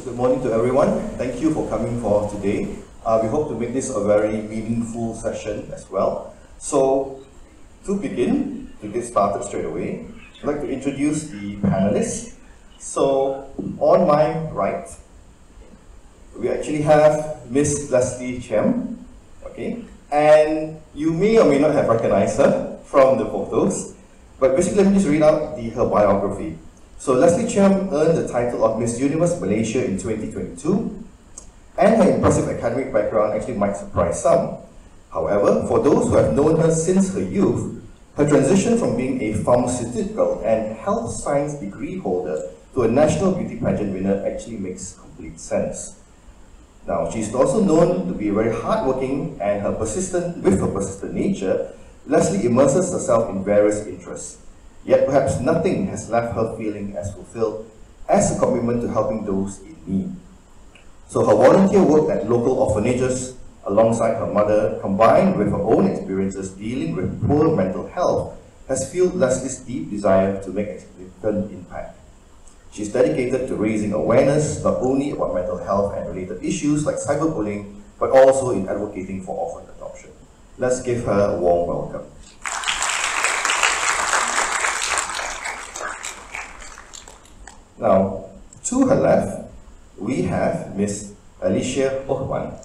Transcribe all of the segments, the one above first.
Good morning to everyone. Thank you for coming for today. We hope to make this a very meaningful session as well. So, to begin, to get started straight away, I'd like to introduce the panelists. So, on my right, we actually have Miss Leslie Chem, okay? And you may or may not have recognized her from the photos, but basically let me just read out her biography. So Leslie Chem earned the title of Miss Universe Malaysia in 2022, and her impressive academic background actually might surprise some. However, for those who have known her since her youth, her transition from being a pharmaceutical and health science degree holder to a national beauty pageant winner actually makes complete sense. Now, she's also known to be very hardworking, and with her persistent nature, Leslie immerses herself in various interests. Yet perhaps nothing has left her feeling as fulfilled as a commitment to helping those in need. So her volunteer work at local orphanages alongside her mother, combined with her own experiences dealing with poor mental health, has fueled Leslie's deep desire to make a significant impact. She's dedicated to raising awareness not only about mental health and related issues like cyberbullying, but also in advocating for orphan adoption. Let's give her a warm welcome. Now, to her left, we have Miss Alicia Ohwan.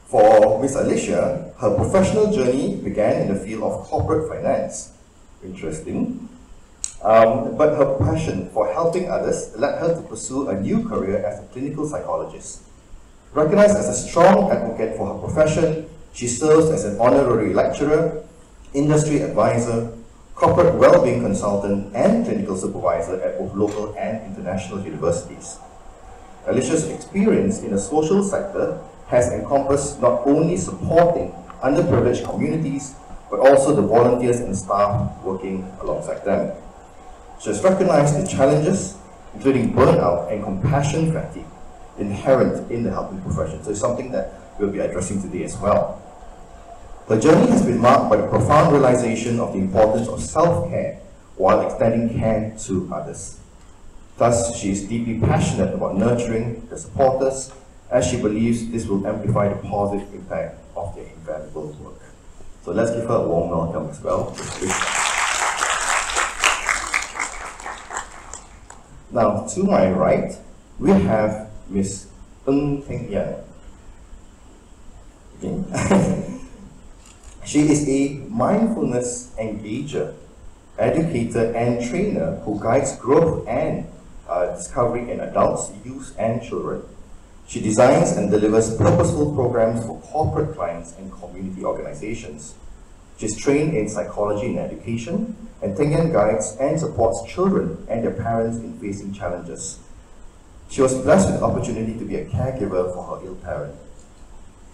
For Miss Alicia, her professional journey began in the field of corporate finance. Interesting. But her passion for helping others led her to pursue a new career as a clinical psychologist. Recognized as a strong advocate for her profession, she serves as an honorary lecturer, industry advisor, corporate well-being consultant, and clinical supervisor at both local and international universities. Alicia's experience in the social sector has encompassed not only supporting underprivileged communities, but also the volunteers and staff working alongside them. She has recognized the challenges, including burnout and compassion fatigue, inherent in the helping profession. So it's something that we'll be addressing today as well. Her journey has been marked by the profound realization of the importance of self-care while extending care to others. Thus, she is deeply passionate about nurturing the supporters, as she believes this will amplify the positive impact of their invaluable work. So let's give her a warm welcome as well. Now, to my right, we have Ms. Ng Teng Yan. Okay. She is a mindfulness engager, educator, and trainer who guides growth and discovery in adults, youth, and children. She designs and delivers purposeful programs for corporate clients and community organizations. She's trained in psychology and education, and Teng Yan guides and supports children and their parents in facing challenges. She was blessed with the opportunity to be a caregiver for her ill parent.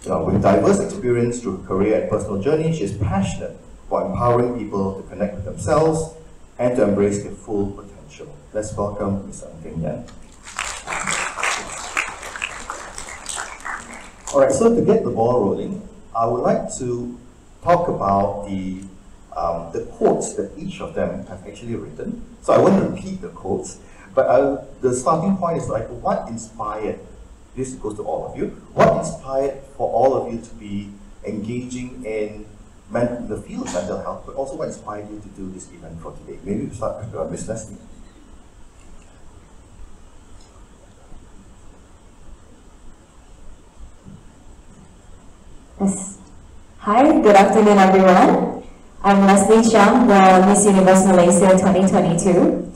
With diverse experience through her career and personal journey, she is passionate about empowering people to connect with themselves and to embrace their full potential. Let's welcome Ms. Ng Teng Yan. Alright, so to get the ball rolling, I would like to talk about the quotes that each of them have actually written. So I won't repeat the quotes, but the starting point is like, what inspired, this goes to all of you, what inspired for all of you to be engaging in the field of mental health, but also what inspired you to do this event for today? Maybe we start with Ms. Leslie. Yes. Hi, good afternoon everyone. I'm Leslie Chiang, the Miss Universe Malaysia 2022.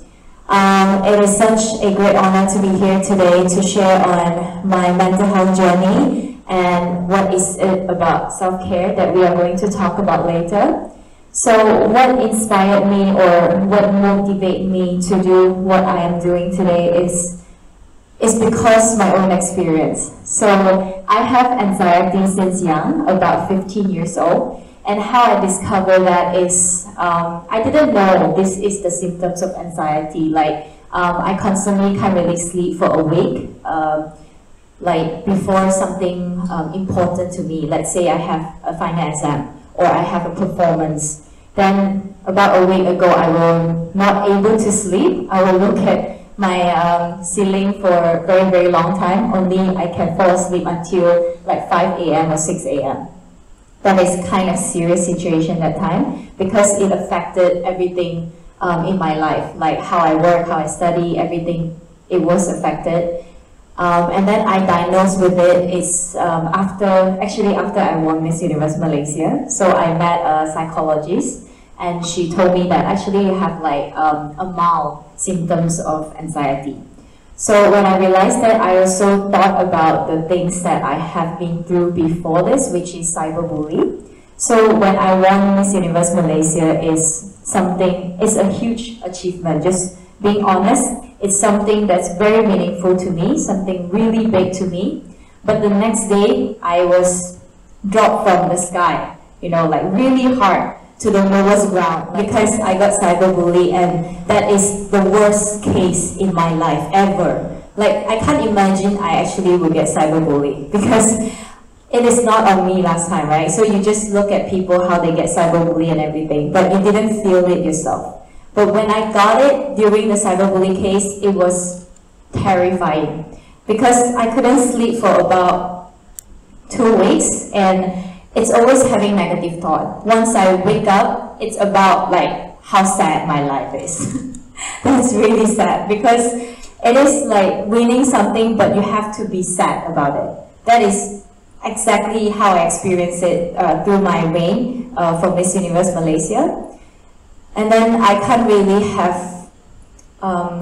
It is such a great honor to be here today to share on my mental health journey and what is it about self-care that we are going to talk about later. So what inspired me or what motivated me to do what I am doing today is because my own experience. So I have anxiety since young, about 15 years old. And how I discovered that is, I didn't know this is the symptoms of anxiety. Like, I constantly can't really sleep for a week. Like, before something important to me, let's say I have a final exam or I have a performance, then about a week ago I will not able to sleep. I will look at my ceiling for a very, very long time. Only I can fall asleep until like 5 a.m. or 6 a.m. That is kind of serious situation that time because it affected everything in my life, like how I work, how I study, everything. It was affected. And then I diagnosed with it is after I won Miss Universe Malaysia. So I met a psychologist and she told me that actually you have like a mild symptoms of anxiety. So when I realized that, I also thought about the things that I have been through before this, which is cyberbullying. So when I won Miss Universe Malaysia it's a huge achievement. Just being honest, it's something that's very meaningful to me, something really big to me. But the next day, I was dropped from the sky, like really hard to the lowest ground because I got cyberbullied, and that is the worst case in my life ever. Like, I can't imagine I actually would get cyberbullied because it is not on me last time, right? So you just look at people, how they get cyberbullied and everything, but you didn't feel it yourself. But when I got it during the cyberbullying case, it was terrifying because I couldn't sleep for about 2 weeks, and it's always having negative thought. Once I wake up, it's about like how sad my life is. That's really sad because it is like winning something, but you have to be sad about it. That is exactly how I experienced it through my reign for Miss Universe Malaysia. And then I can't really have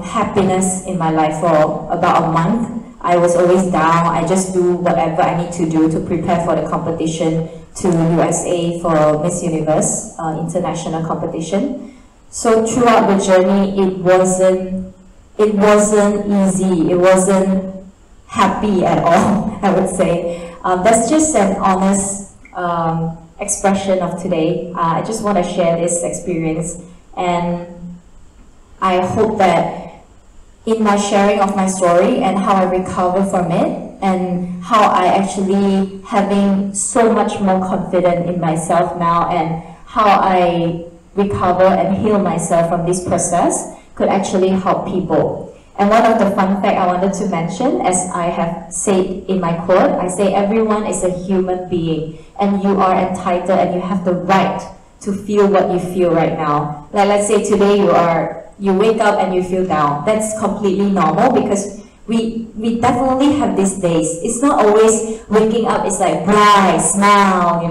happiness in my life for about a month. I was always down. I just do whatever I need to do to prepare for the competition to USA for Miss Universe international competition. So throughout the journey, it wasn't easy. It wasn't happy at all, I would say. That's just an honest expression of today. I just want to share this experience, and I hope that in my sharing of my story and how I recover from it, and how I actually having so much more confidence in myself now, and how I recover and heal myself from this process could actually help people. And one of the fun facts I wanted to mention, as I have said in my quote, I say everyone is a human being, and you are entitled and you have the right to feel what you feel right now. Like, let's say today you wake up and you feel down. That's completely normal because we definitely have these days. It's not always waking up, it's like bright, smile,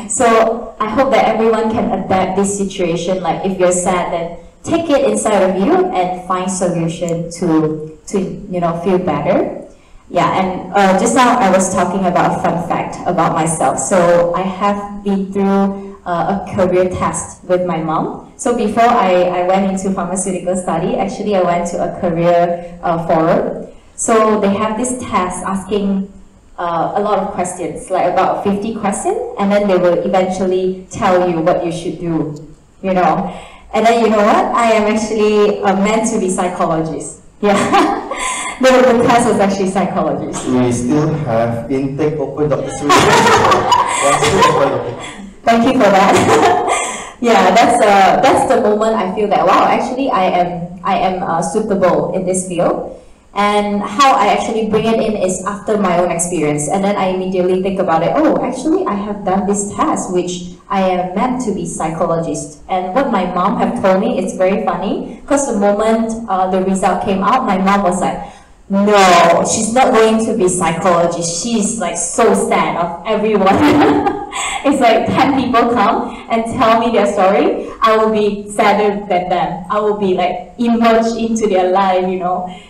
So I hope that everyone can adapt this situation. Like, if you're sad, then take it inside of you and find solution to feel better. Yeah, and just now I was talking about a fun fact about myself. So I have been through a career test with my mom. So before I went into pharmaceutical study, actually I went to a career forum. So they have this test asking a lot of questions, like about 50 questions, and then they will eventually tell you what you should do, And then you know what? I am actually meant to be psychologist. Yeah. The test was actually psychologist. We still have intake open, Dr. Sri. Thank you for that. Yeah, that's the moment I feel that, wow, actually I am suitable in this field. And how I actually bring it in is after my own experience. And then I immediately think about it, oh, actually I have done this test, which I am meant to be psychologist. And what my mom have told me, it's very funny, because the moment the result came out, my mom was like, no, she's not going to be psychologist. She's like so sad of everyone. It's like 10 people come and tell me their story. I will be sadder than them. I will be like immersed into their life,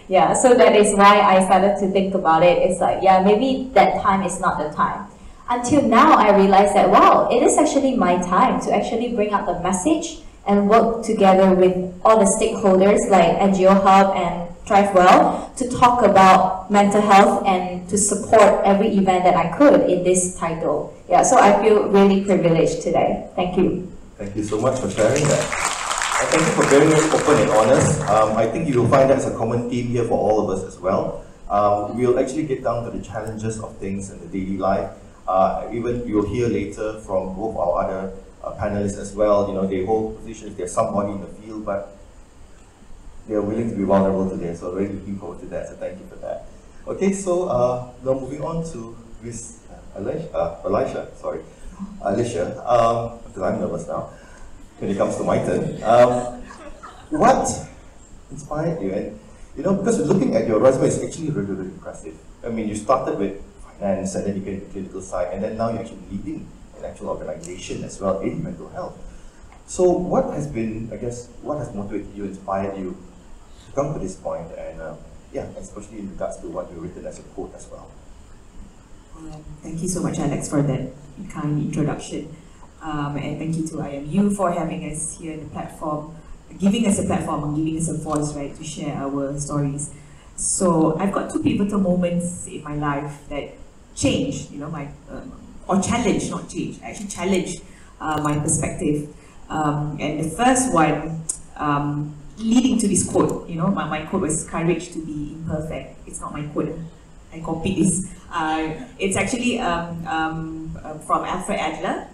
Yeah, so that is why I started to think about it. It's like, yeah, maybe that time is not the time. Until now, I realized that, wow, it is actually my time to actually bring out the message and work together with all the stakeholders like NGOhub and Thrive Well to talk about mental health and to support every event that I could in this title. Yeah, so I feel really privileged today. Thank you. Thank you so much for sharing that. And thank you for being open and honest. I think you will find that as a common theme here for all of us as well. We'll actually get down to the challenges of things in the daily life. Even you'll hear later from both our other panelists as well. They hold positions, they're somebody in the field, but they are willing to be vulnerable today, so really looking forward to that, so thank you for that. Okay, so now moving on to Miss Alicia, because I'm nervous now when it comes to my turn. What inspired you? And because looking at your resume is actually really, really impressive. I mean, you started with finance, and then you get into clinical side, and then now you're actually leading an actual organization as well in mental health. So what has been, I guess, what has motivated you, inspired you to come to this point, and yeah, especially in regards to what you've written as a quote as well? Thank you so much, Alex, for that kind introduction. And thank you to IMU for having us here in the platform, giving us a platform and giving us a voice, right, to share our stories. So I've got two pivotal moments in my life that changed, or challenged, not changed, actually challenged my perspective. And the first one, leading to this quote, my quote was "Courage to be imperfect." It's not my quote. I copied this. It's actually from Alfred Adler.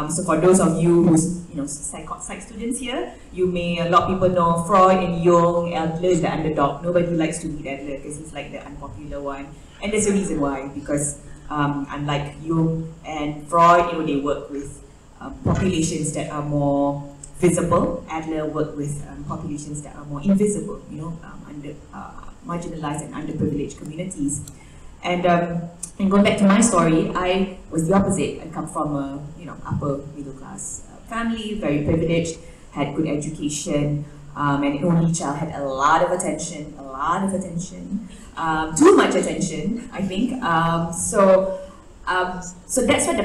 So for those of you who's psych students here, a lot of people know Freud and Jung. Adler is the underdog. Nobody likes to read Adler because he's like the unpopular one, and there's a reason why. Because unlike Jung and Freud, they work with populations that are more visible. Adler worked with populations that are more invisible. Marginalized and underprivileged communities. And going back to my story, I was the opposite. I come from a upper middle class family, very privileged, had good education, and an only child, had a lot of attention, too much attention, I think. So that's where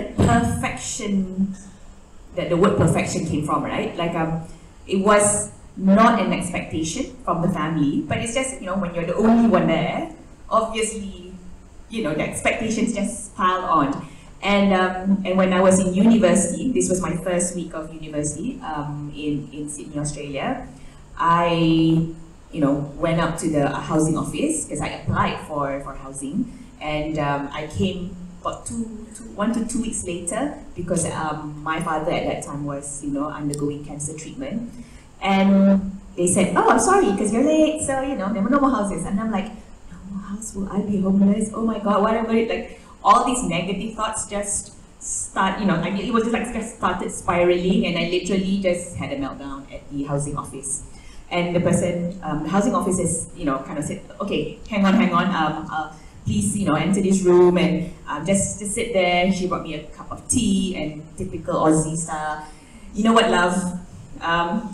the word perfection came from, right? Like it was not an expectation from the family, but it's just when you're the only one there, obviously the expectations just pile on. And when I was in university, this was my first week of university in Sydney, Australia, I went up to the housing office because I applied for housing, and I came about 1 to 2 weeks later because my father at that time was undergoing cancer treatment, and they said, "Oh, I'm sorry because you're late, so there were no more houses." And I'm like, "No more house? Will I be homeless? Oh my God, what about it?" Like all these negative thoughts just start, it was just started spiraling, and I literally just had a meltdown at the housing office. And the person, the housing officers, kind of said, "Okay, hang on, please, enter this room and just sit there." She brought me a cup of tea and typical Aussie style. "You know what, love?"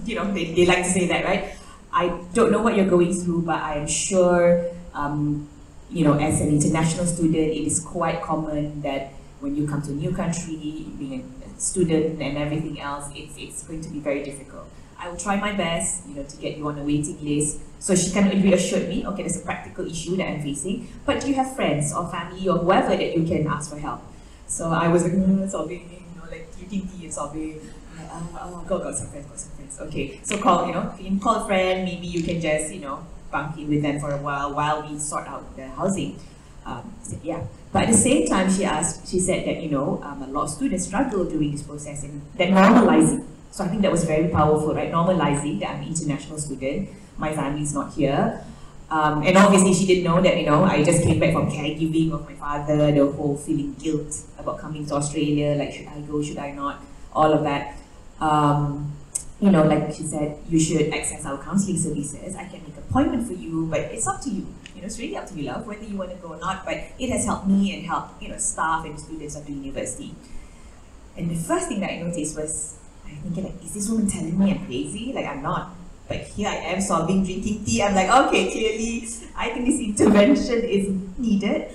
They like to say that, right? "I don't know what you're going through, but I am sure, as an international student, it is quite common that when you come to a new country, being a student and everything else, it's going to be very difficult. I will try my best, to get you on a waiting list." So she kind of reassured me, "Okay, there's a practical issue that I'm facing, but do you have friends or family or whoever that you can ask for help?" So I was like, sobbing, like drinking tea and sobbing. Got some friends. Okay, so you can call a friend. Maybe you can just, bunk in with them for a while we sort out the housing. Said, yeah. But at the same time, she said that, a lot of students struggle during this process, and that normalizing. So I think that was very powerful, right? Normalizing that I'm an international student, my family's not here. And obviously she didn't know that, I just came back from caregiving of my father, the whole feeling guilt about coming to Australia, like should I go, should I not, all of that. Like she said, you should access our counselling services. I can make an appointment for you, but it's up to you. It's really up to you, love, whether you want to go or not. But it has helped me and helped, staff and students of the university. And the first thing that I noticed was, I'm thinking, like, is this woman telling me I'm crazy? Like, I'm not. But here I am sobbing, drinking tea. I'm like, okay, clearly, I think this intervention is needed.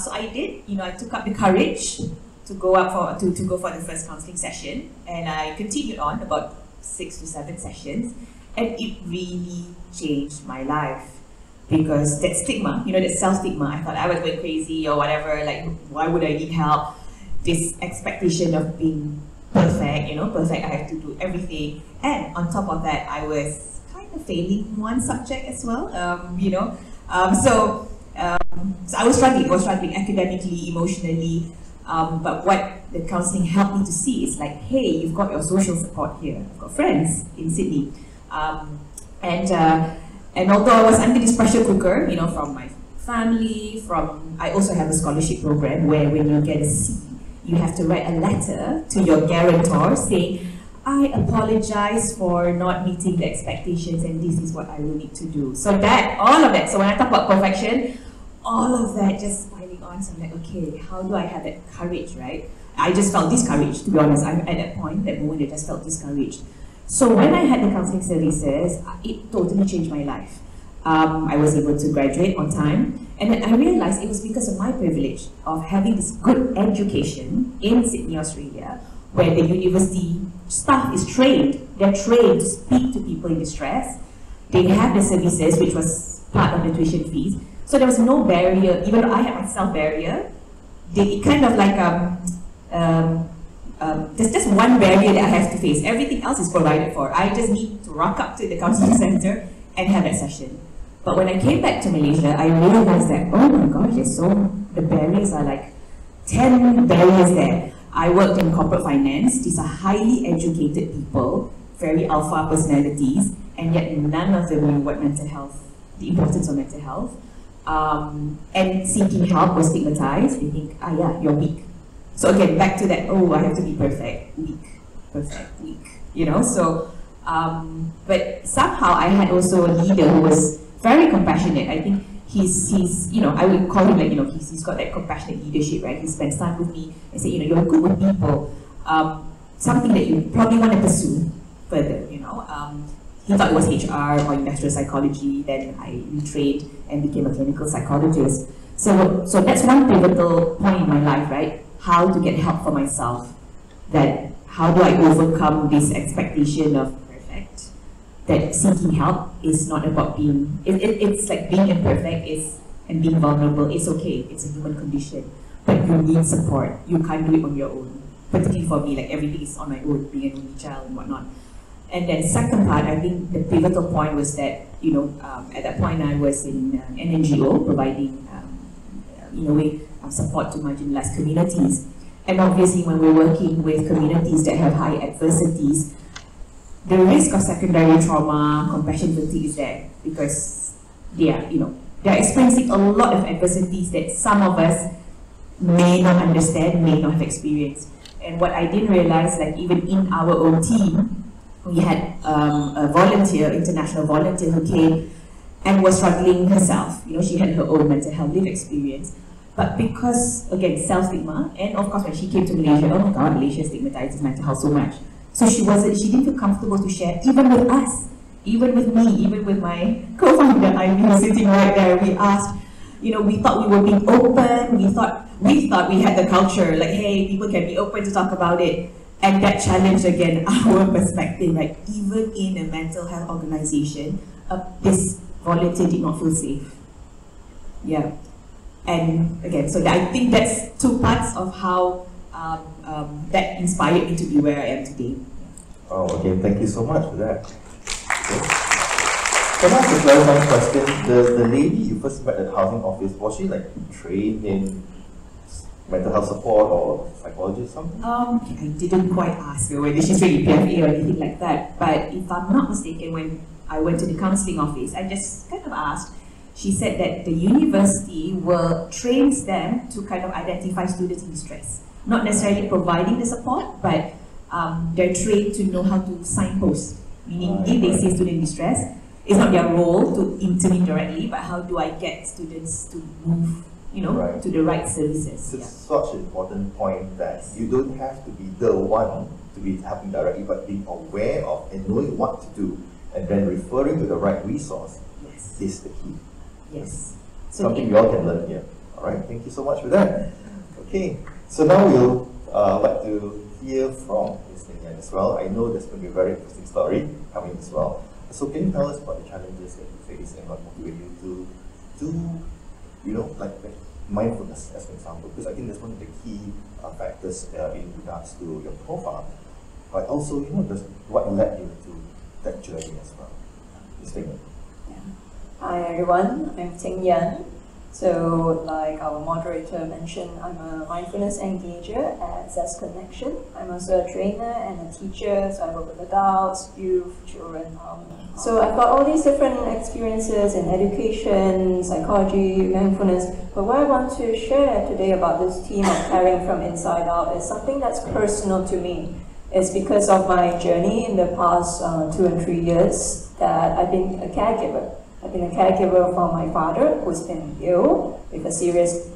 So I did. I took up the courage to go up to go for the first counselling session, and I continued on about 6 to 7 sessions, and it really changed my life. Because that stigma, that self-stigma, I thought I was going crazy or whatever, like, why would I need help? This expectation of being perfect, perfect, I have to do everything. And on top of that, I was kind of failing one subject as well, So I was struggling academically, emotionally. But what the counselling helped me to see is like, hey, you've got your social support here. I've got friends in Sydney. And although I was under this pressure cooker, you know, from my family, I also have a scholarship program where when you get a C, you have to write a letter to your guarantor saying, I apologize for not meeting the expectations and this is what I will need to do. So that, all of that, so when I talk about perfection, all of that just piling on, so I'm like, okay, how do I have that courage, right? I just felt discouraged, to be honest. At that moment, I just felt discouraged. So when I had the counseling services, it totally changed my life. I was able to graduate on time, and then I realized it was because of my privilege of having this good education in Sydney, Australia, where the university staff is trained. They're trained to speak to people in distress. They have the services, which was part of the tuition fees. So there was no barrier, even though I had my self-barrier. It kind of like, there's just one barrier that I have to face. Everything else is provided for. I just need to rock up to the counseling center and have that session. But when I came back to Malaysia, I realized that, oh my gosh, the barriers are like 10 barriers there. I worked in corporate finance. These are highly educated people, very alpha personalities, and yet none of them knew what mental health, the importance of mental health. And seeking help was stigmatized. They think, yeah, you're weak. So again, back to that, oh, I have to be perfect, weak, you know? So, but somehow I had also a leader who was very compassionate. I think he's you know, I would call him like, you know, he's got that compassionate leadership, right? He spends time with me and say, you know, you're good with people. Something that you probably want to pursue further, you know? He thought it was HR or industrial psychology. Then I retrained and became a clinical psychologist. So that's one pivotal point in my life, right? How to get help for myself. That how do I overcome this expectation of perfect? That seeking help is not about being, it's like being imperfect and being vulnerable. It's okay, it's a human condition. But you need support. You can't do it on your own. Particularly for me, like everything is on my own, being an only child and whatnot. And then second part, I think the pivotal point was that, you know, at that point I was in an NGO providing, in a way, support to marginalized communities. And obviously when we're working with communities that have high adversities, the risk of secondary trauma, compassion fatigue is there because they are, you know, they're experiencing a lot of adversities that some of us may not understand, may not have experienced. And what I didn't realize, like even in our own team, we had a volunteer, international volunteer, who came and was struggling herself. You know, she had her own mental health lived experience. But because, again, self-stigma, and of course when she came to Malaysia, oh my God, Malaysia stigmatizes mental health so much. So she didn't feel comfortable to share, even with us, even with me, even with my co-founder, Ivy, who's sitting right there. We asked, you know, we thought we were being open, we thought we had the culture, like, hey, people can be open to talk about it. And that challenged, again, our perspective, like even in a mental health organization, this volunteer did not feel safe. Yeah. And again, so I think that's two parts of how that inspired me to be where I am today. Oh, okay. Thank you so much for that. Okay. Can I ask a clarifying question? The lady you first met at the housing office, was she like trained in mental health support or psychology or something? I didn't quite ask her whether she's really PFA or anything like that. But if I'm not mistaken, when I went to the counseling office, I just kind of asked. She said that the university trains them to kind of identify students in distress. Not necessarily providing the support, but they're trained to know how to signpost. Meaning, if they see a student in distress, it's not their role to intervene directly, but how do I get students to move, you know, to the right services? It's such an important point that you don't have to be the one to be helping directly, but being aware of and knowing what to do, and then referring to the right resource is the key. Yes. So something we all can learn here. All right, thank you so much for that. Okay, so now we'll like to hear from Ms. Nyan as well. I know there's going to be a very interesting story coming as well. So can you tell us about the challenges that you face and what motivated you to do, you know, like mindfulness as an example? Because I think that's one of the key factors in regards to your profile, but also, you know, what led you to that journey as well. Ms. Nyan. Hi everyone, I'm Ting Yan. So, like our moderator mentioned, I'm a mindfulness engager at Zest Connection. I'm also a trainer and a teacher, so I work with adults, youth, children. So I've got all these different experiences in education, psychology, mindfulness. But what I want to share today about this theme of caring from inside out is something that's personal to me. It's because of my journey in the past 2 and 3 years that I've been a caregiver. I've been a caregiver for my father, who's been ill with a serious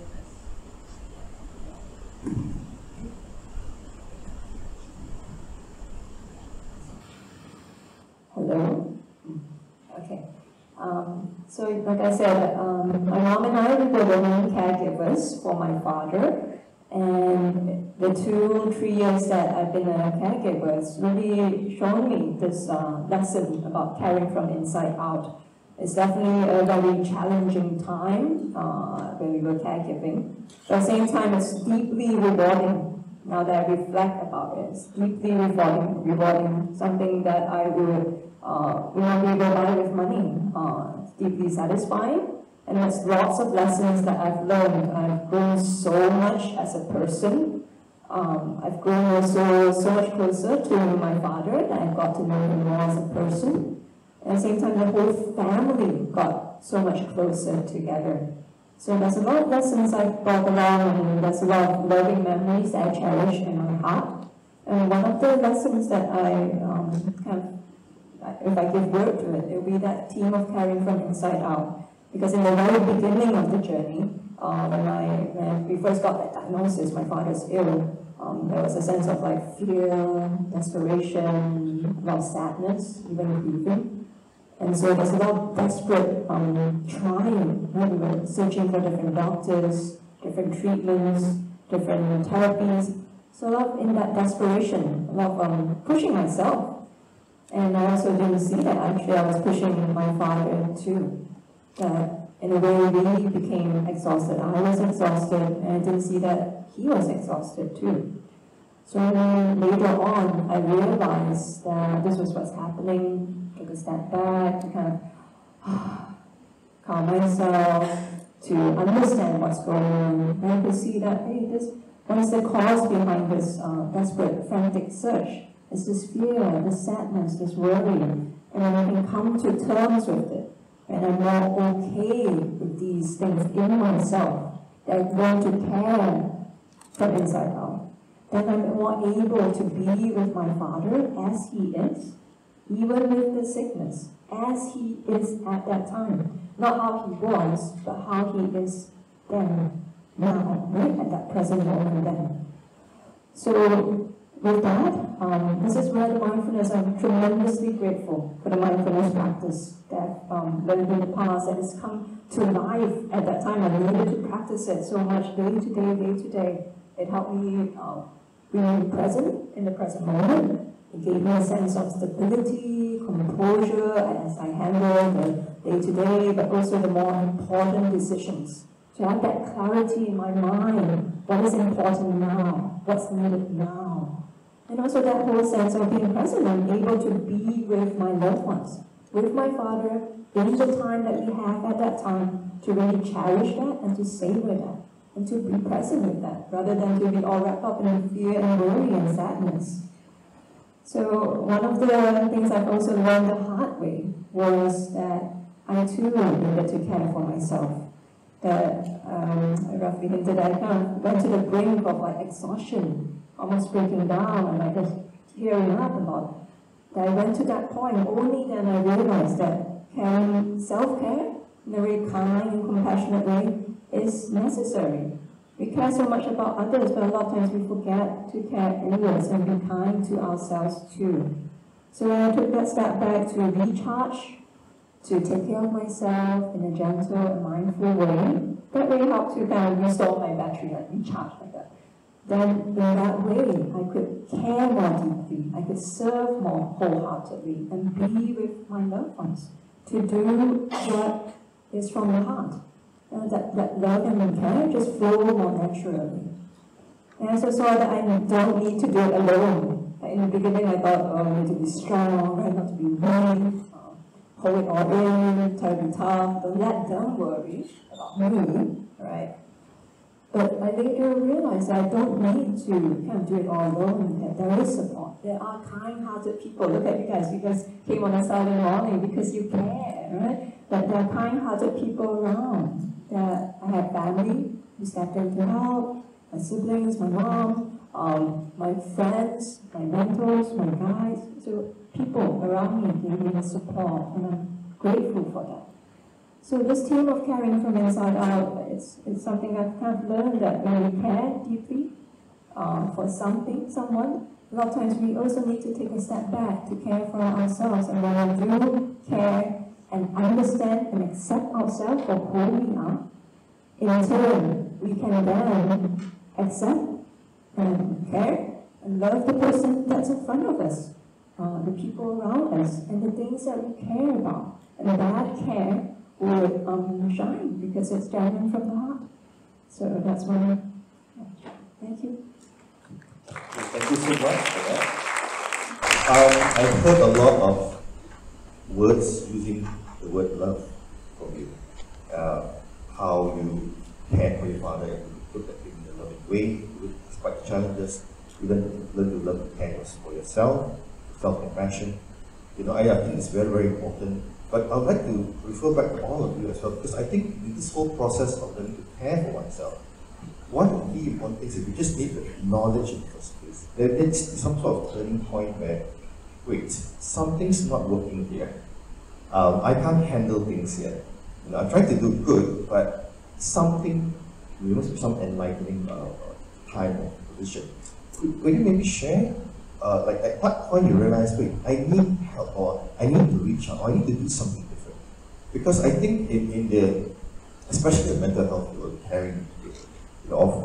Hello? Okay. So like I said, my mom and I were the main caregivers for my father, and the 2-3 years that I've been a caregiver has really shown me this lesson about caring from inside out. It's definitely a very challenging time when we were caregiving. But at the same time, it's deeply rewarding. Now that I reflect about it, it's deeply rewarding, something that I would not be able to buy with money. It's deeply satisfying, and there's lots of lessons that I've learned. I've grown so much as a person. I've grown also so much closer to my father, and I've got to know him more as a person. At the same time, the whole family got so much closer together. So there's a lot of lessons I've brought along, and there's a lot of loving memories that I cherish in my heart. And one of the lessons that if I give word to it, it'll be that theme of caring from inside out. Because in the very beginning of the journey, when we first got that diagnosis, my father's ill, there was a sense of like fear, desperation, a lot of sadness, even grieving. And so there's a lot of desperate trying. We were searching for different doctors, different treatments, different therapies. So a lot in that desperation, a lot of pushing myself. And I also didn't see that actually I was pushing my father too. That in a way we became exhausted. I was exhausted, and I didn't see that he was exhausted too. So then later on, I realized that this was what's happening. Took a step back to kind of calm myself, to understand what's going on, and to see that, hey, what is the cause behind this desperate, frantic search? It's this fear, this sadness, this worry, and then I can come to terms with it, and I'm more okay with these things in myself, that I want to care from inside out. Then I'm more able to be with my father as he is, even with the sickness, as he is at that time. Not how he was, but how he is then, now, right? At that present moment then. So with that, this is where the mindfulness, I'm tremendously grateful for the mindfulness practice that I've learned in the past, that has come to life at that time. I needed to practice it so much day to day. It helped me being present in the present moment. It gave me a sense of stability, composure as I handle the day-to-day, but also the more important decisions. To have that clarity in my mind, what is important now, what's needed now. And also that whole sense of being present. I'm able to be with my loved ones, with my father, in the time that we have at that time, to really cherish that and to savor that, and to be present with that, rather than to be all wrapped up in fear and worry and sadness. So one of the things I've also learned the hard way was that I too needed to care for myself. That I roughly hinted I kind of went to the brink of like exhaustion, almost breaking down and like just tearing up a lot. That I went to that point, only then I realized that caring, self-care in a very kind and compassionate way is necessary. We care so much about others, but a lot of times we forget to care inwards and be kind to ourselves too. So when I took that step back to recharge, to take care of myself in a gentle and mindful way, that really helped to kind of restore my battery, like recharge like that. Then in that way, I could care more deeply, I could serve more wholeheartedly, and be with my loved ones, to do what is from the heart. That love and care just flow more naturally. And I also saw that I don't need to do it alone. In the beginning I thought, I need to be strong, I have to be weak, hold it all in, try to be tough, don't let them worry about me, right? But I later realized I don't need to kind of do it all alone, that there is support. There are kind-hearted people. Look at you guys came on a Saturday morning because you care, right? But there are kind-hearted people around. I have family who stepped in to help, my siblings, my mom, my friends, my mentors, my guides. So people around me gave me the support, and I'm grateful for that. So this team of caring from inside out, it's something I've kind of learned that when we care deeply for someone, a lot of times we also need to take a step back to care for ourselves. And when we do care and understand and accept ourselves for who we are, in turn, we can then accept and care and love the person that's in front of us, the people around us, and the things that we care about. And that care would shine because it's driving from the heart. So that's why. Thank you. Thank you so much for that. I've heard a lot of words using the word love from you. How you cared for your father and you put that in a loving way, despite the challenges, you learn to love and care for yourself, self-compassion. I think it's very, very important. But I would like to refer back to all of you as well, because I think in this whole process of learning to care for oneself, one of the key important things is we just need the knowledge in the first place. It's some sort of turning point where, wait, something's not working here. I can't handle things yet. I'm trying to do good, but something, there must be some enlightening time or position. Could you maybe share? Like at what point you realize, wait, I need help, or I need to reach out, or I need to do something different? Because I think in the, especially the mental health field, caring,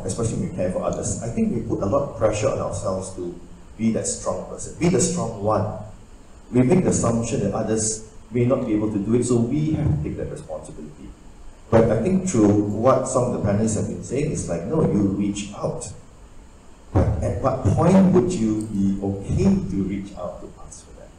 especially when we care for others, I think we put a lot of pressure on ourselves to be that strong person, be the strong one. We make the assumption that others may not be able to do it, so we have to take that responsibility. But I think through what some of the panelists have been saying, is like, no, you reach out. But at what point would you be okay to reach out to us for that?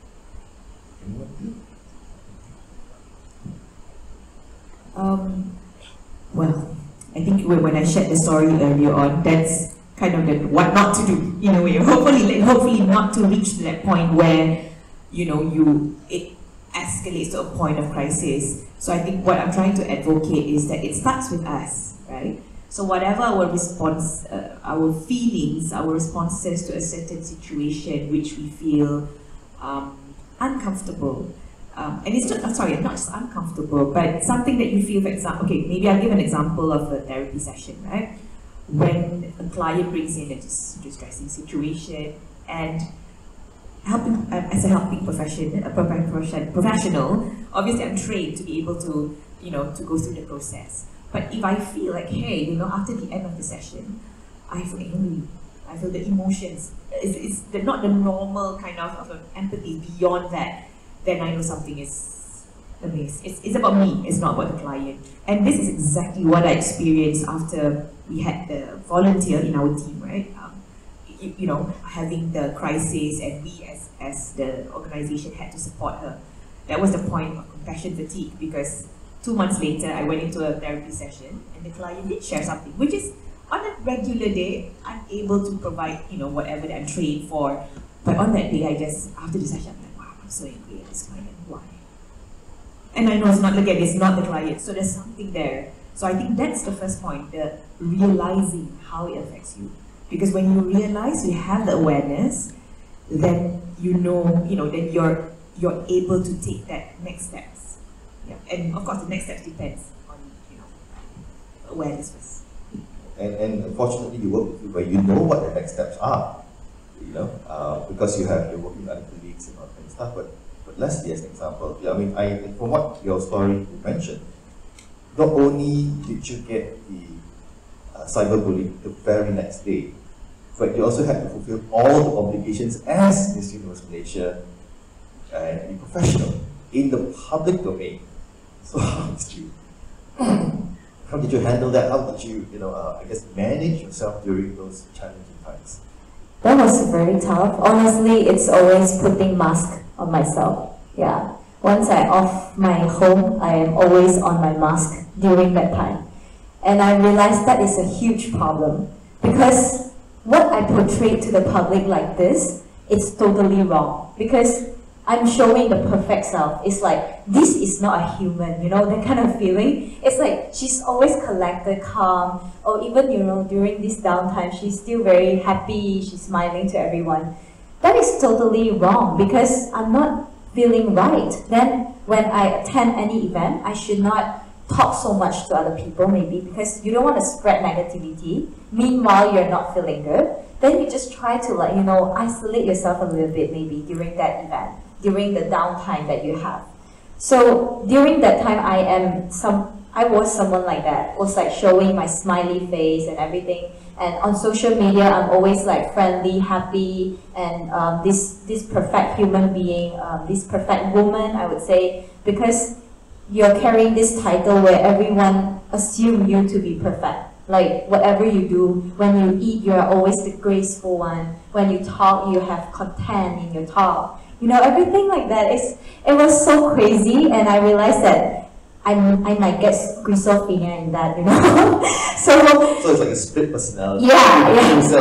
Well, I think when I shared the story earlier on, that's kind of the what not to do in a way. Hopefully not to reach to that point where it escalates to a point of crisis. So I think what I'm trying to advocate is that it starts with us, right? So whatever our response, our feelings, our responses to a certain situation which we feel uncomfortable, and it's not, not just uncomfortable, but something that you feel, for example, okay, maybe I'll give an example of a therapy session, right? When a client brings in a distressing situation, and helping, as a helping professional, obviously I'm trained to be able to, to go through the process. But if I feel like, hey, after the end of the session, I feel angry, I feel the emotions, it's not the normal kind of empathy beyond that, then I know something is amiss. It's about me, it's not about the client. And this is exactly what I experienced after we had the volunteer in our team, right? Having the crisis, and we as the organization had to support her. That was the point of compassion fatigue, because 2 months later, I went into a therapy session, and the client did share something, which is on a regular day, I'm able to provide, whatever that I'm trained for. But on that day, after the session, I'm like, wow, I'm so angry at this client. Why? And I know it's not the client, so there's something there. So I think that's the first point, the realizing how it affects you. Because when you realize, you have the awareness, then then you're able to take that next steps. Yeah. And of course, the next steps depends on awareness first. And unfortunately, you work with people where you know what the next steps are, because you're working with other colleagues and all that stuff. But Leslie, as an example, from what your story mentioned, not only did you get the cyberbullying the very next day, but you also had to fulfill all the obligations as Miss Universe Malaysia and be professional in the public domain. So how did you handle that? How did you, manage yourself during those challenging times? That was very tough. Honestly, it's always putting mask on myself. Yeah. once I off my home, I am always on my mask during that time. And I realized that is a huge problem because what I portray to the public like this, it's totally wrong. Because I'm showing the perfect self. It's like, this is not a human, you know, that kind of feeling. It's like, she's always collected, calm, or even, you know, during this downtime, she's still very happy, she's smiling to everyone. That is totally wrong because I'm not feeling right. Then when I attend any event, I should not talk so much to other people maybe because you don't want to spread negativity. Meanwhile, you're not feeling good. Then you just try to, like, you know, isolate yourself a little bit maybe during that event, during the downtime that you have. So during that time, I was someone like that, was like showing my smiley face and everything. And on social media, I'm always like friendly, happy, and this perfect human being, this perfect woman, I would say, because you're carrying this title where everyone assume you to be perfect. Like whatever you do, when you eat, you're always the graceful one. When you talk, you have content in your talk. You know, everything like that. It was so crazy, and I realized that I might get schizophrenia in that, you know. So it's like a split personality. Yeah.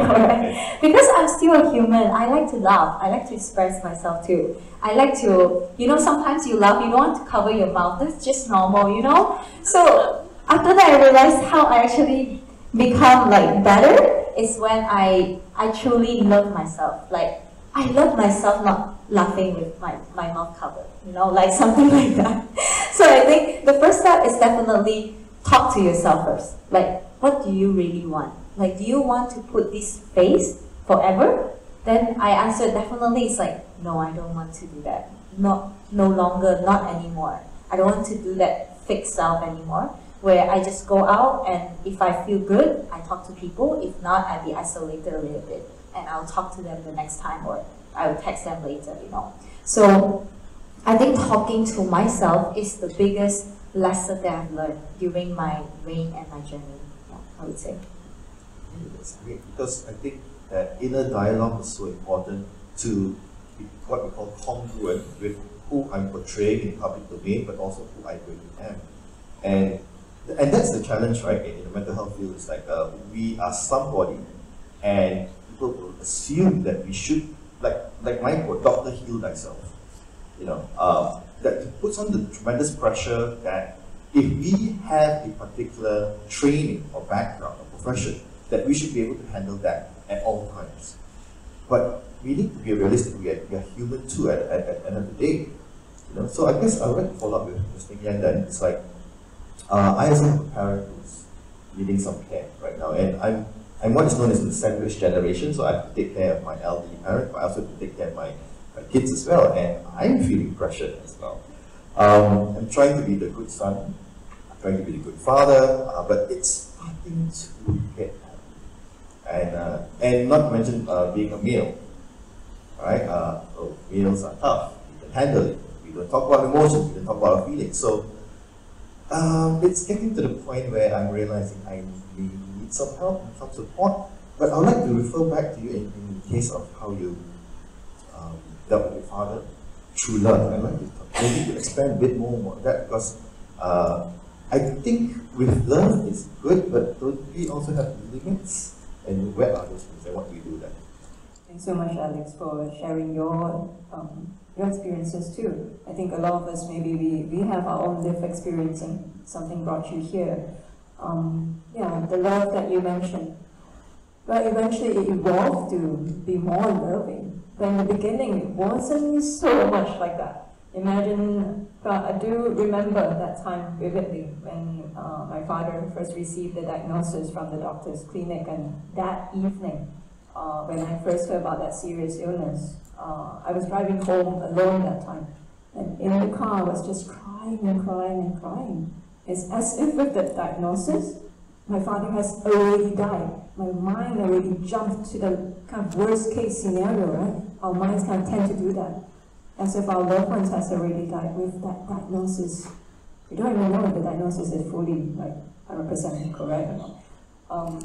Correct. Because I'm still a human, I like to laugh. I like to express myself too. I like to, you know, sometimes you laugh, you don't want to cover your mouth. That's just normal, you know. So after that, I realized how I actually become like better is when I truly love myself. Like I love myself not laughing with my mouth covered, you know, like something like that. So I think the first step is definitely talk to yourself first. Like, what do you really want? Like, do you want to put this face forever? Then I answer definitely. It's like, no, I don't want to do that. No longer, not anymore. I don't want to do that fake self anymore, where I just go out and if I feel good, I talk to people. If not, I'll be isolated a little bit and I'll talk to them the next time or I will text them later, you know. So I think talking to myself is the biggest lesson that I've learned during my reign and my journey, yeah, I would say. That's great, because I think that inner dialogue is so important to be what we call congruent with who I'm portraying in public domain, but also who I really am. And that's the challenge, right, in the mental health field. It's like we are somebody, and people will assume that we should, like my quote, "Doctor, heal thyself." You know, that puts on the tremendous pressure that if we have a particular training or background or profession, that we should be able to handle that at all times. But we need to be realistic. We are human too at the end of the day. You know, so I guess I would like to follow up with Mr. Yan. Then it's like I as a parent who's needing some care right now, and I'm what is known as the sandwich generation. So I have to take care of my elderly parent, but I also have to take care of my kids as well, and I'm feeling pressured as well. I'm trying to be the good son, I'm trying to be the good father, but it's starting to get hard. And not to mention being a male, right? Males are tough, we can handle it. We don't talk about emotions, we don't talk about our feelings. So it's getting to the point where I'm realizing I need some help and some support. But I would like to refer back to you in case of how you dealt with your father through love. I'd like to maybe to expand a bit more on that, because I think with love is good, but don't we also have limits? And where are those things and what do we do then? Thanks so much, Alex, for sharing your experiences too. I think a lot of us, maybe we have our own lived experience and something brought you here. Yeah, the love that you mentioned. But eventually it evolved to be more loving. But in the beginning, it wasn't so much like that. Imagine, I do remember that time vividly when my father first received the diagnosis from the doctor's clinic, and that evening, when I first heard about that serious illness, I was driving home alone that time. And in the car, I was just crying and crying and crying. It's as if with the diagnosis, my father has already died. My mind already jumped to the kind of worst case scenario, right? Our minds kind of tend to do that. As if our loved ones has already died with that diagnosis. We don't even know if the diagnosis is fully, like, 100% correct or not.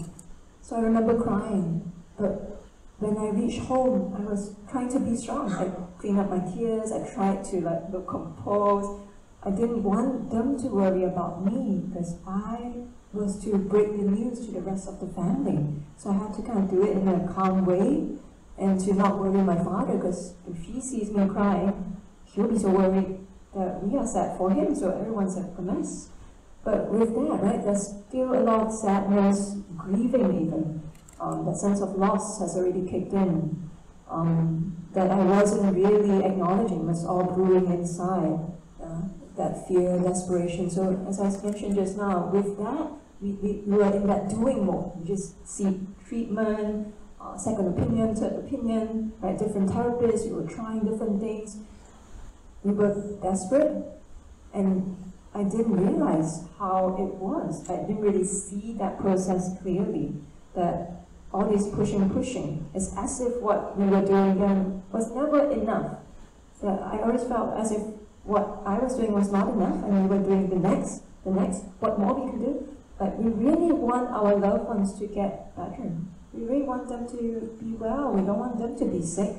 So I remember crying, but when I reached home, I was trying to be strong. I cleaned up my tears, I tried to look composed. I didn't want them to worry about me because I was to break the news to the rest of the family. So I had to kind of do it in a calm way and to not worry my father, because if he sees me crying, he'll be so worried that we are sad for him, so everyone's a mess. But with that, right, there's still a lot of sadness, grieving even. That sense of loss has already kicked in. That I wasn't really acknowledging was all brewing inside. That fear, desperation. So as I mentioned just now, with that, we were in that doing mode. We just seek treatment, second opinion, third opinion, right? Different therapists, we were trying different things. We were desperate, and I didn't realize how it was. I didn't really see that process clearly, that all this pushing, it's as if what we were doing then was never enough. That I always felt as if what I was doing was not enough, and we were doing the next, what more we could do. But we really want our loved ones to get better. We really want them to be well. We don't want them to be sick.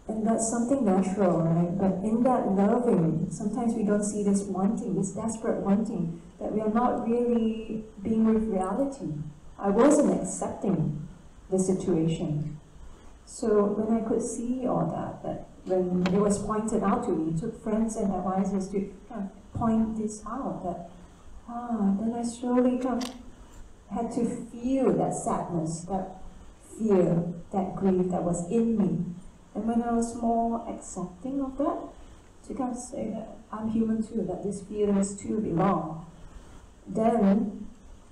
And that's something natural, right? But in that loving, sometimes we don't see this wanting, this desperate wanting, that we are not really being with reality. I wasn't accepting the situation. So when I could see all that when it was pointed out to me, it took friends and advisors to kind of point this out, that then I slowly kind of had to feel that sadness, that fear, that grief that was in me. And when I was more accepting of that, to kind of say that I'm human too, that these feelings too belong, then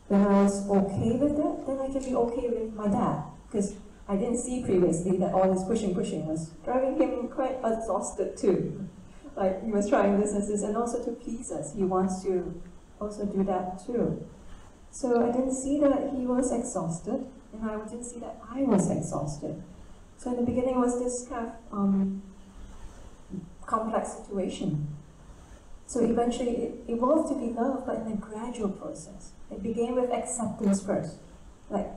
when I was okay with that, then I can be okay with my dad. Because I didn't see previously that all this pushing was driving him quite exhausted too. Like he was trying this, and also to please us. He wants to also do that too. So I didn't see that he was exhausted, and I didn't see that I was exhausted. So in the beginning it was this kind of complex situation. So eventually it evolved to be love, but in a gradual process. It began with acceptance first. Like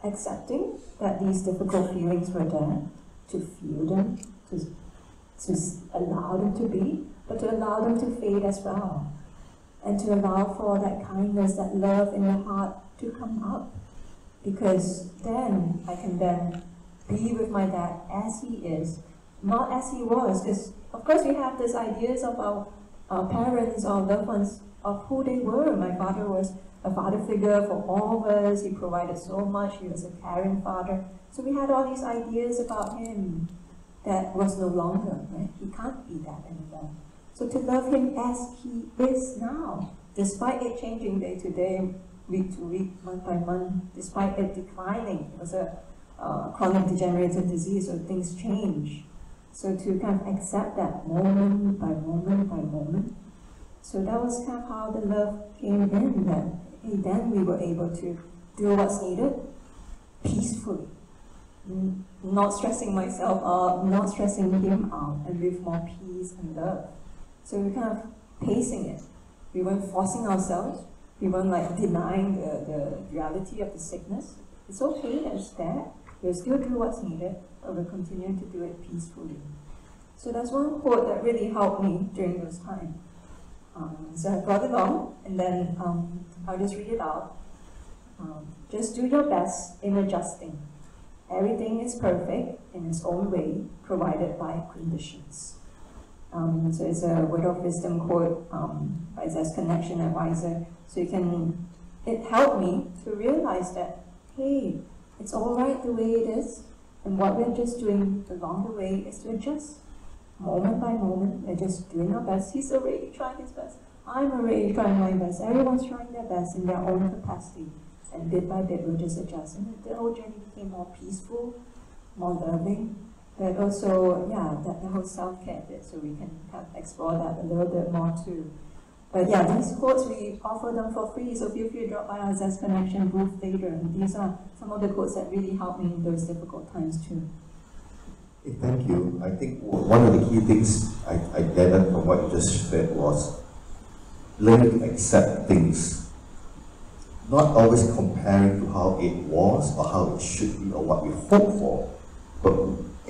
accepting that these difficult feelings were there, to feel them, to allow them to be, but to allow them to fade as well. And to allow for that kindness, that love in the heart to come up. Because then I can then be with my dad as he is, not as he was. Because of course we have these ideas of our parents, our loved ones, of who they were. My father was a father figure for all of us. He provided so much. He was a caring father. So we had all these ideas about him that was no longer, right? He can't be that anymore. So to love him as he is now, despite it changing day to day, week to week, month by month, despite it declining. It was a chronic degenerative disease, so things change. So to kind of accept that moment by moment by moment. So that was kind of how the love came in, that hey, then we were able to do what's needed peacefully. Not stressing myself out, not stressing him out, and with more peace and love. So we kind of pacing it. We weren't forcing ourselves. We weren't like denying the reality of the sickness. It's okay that it's there. We'll still do what's needed, but we'll continue to do it peacefully. So that's one quote that really helped me during those times. So I brought it along, and then I'll just read it out. Just do your best in adjusting. Everything is perfect in its own way, provided by conditions. So it's a word of wisdom quote by Zest Connection Advisor. So it helped me to realize that, hey, it's all right the way it is, and what we're just doing along the way is to adjust. Moment by moment, we're just doing our best. He's already trying his best. I'm already trying my best. Everyone's trying their best in their own capacity. And bit by bit, we'll just adjust. And the whole journey became more peaceful, more loving, but also, yeah, the whole self-care bit, so we can kind of explore that a little bit more too. But yeah, these quotes, we offer them for free, so feel free to drop by our Zest Connection booth later. And these are some of the quotes that really helped me in those difficult times too. Hey, thank you. I think one of the key things I gathered from what you just said was learn to accept things. not always comparing to how it was or how it should be or what we hope for, but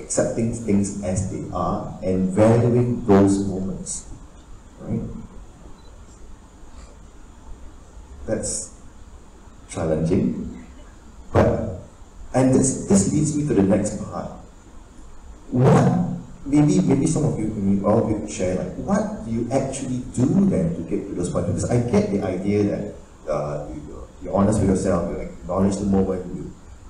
accepting things as they are and valuing those moments, right? That's challenging, and this leads me to the next part. Maybe some of you, maybe all of you could share, like, what do you actually do then to get to those points? Because I get the idea that you're honest with yourself, you acknowledge the moment,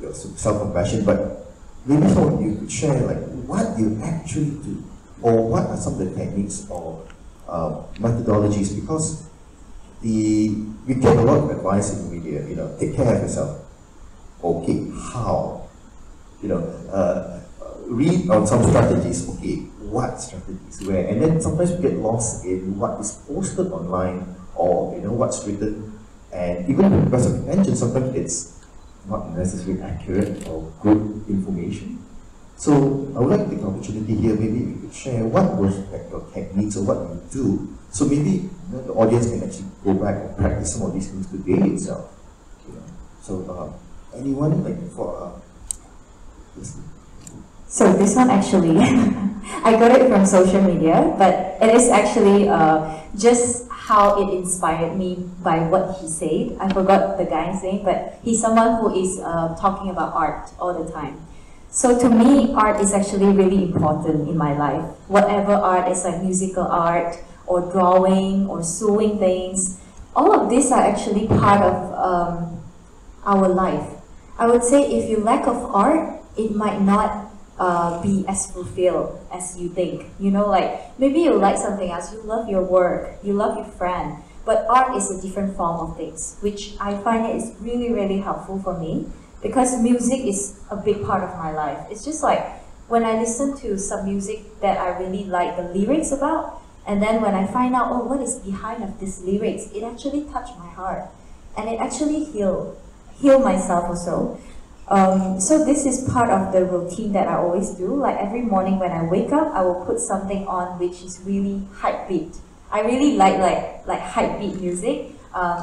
you're self-compassion, but maybe some of you could share, like, what do you actually do, or what are some of the techniques or methodologies? Because we get a lot of advice in the media, take care of yourself. Okay, how? Read on some strategies. Okay, what strategies? Where? And then sometimes we get lost in what is posted online or what's written, and even with the best of intention, sometimes it's not necessarily accurate or good information. So I would like to take the opportunity here. Maybe you could share what was your techniques or what you do. So maybe the audience can actually go back and practice some of these things today itself. So anyone like for listening? So this one actually, I got it from social media, but it is actually just how it inspired me by what he said. I forgot the guy's name, but he's someone who is talking about art all the time. So to me, art is actually really important in my life. Whatever art is, like musical art or drawing or sewing things, all of these are actually part of our life. I would say if you lack of art, it might not be as fulfilled as you think. Like maybe you like something else, you love your work, you love your friend, but art is a different form of things, which I find it is really, really helpful for me because music is a big part of my life. It's just like when I listen to some music that I really like the lyrics about, and then when I find out, what is behind of these lyrics, it actually touched my heart, and it actually heal myself also. So this is part of the routine that I always do. Like every morning when I wake up, I will put something on which is really hype beat. I really like hype beat music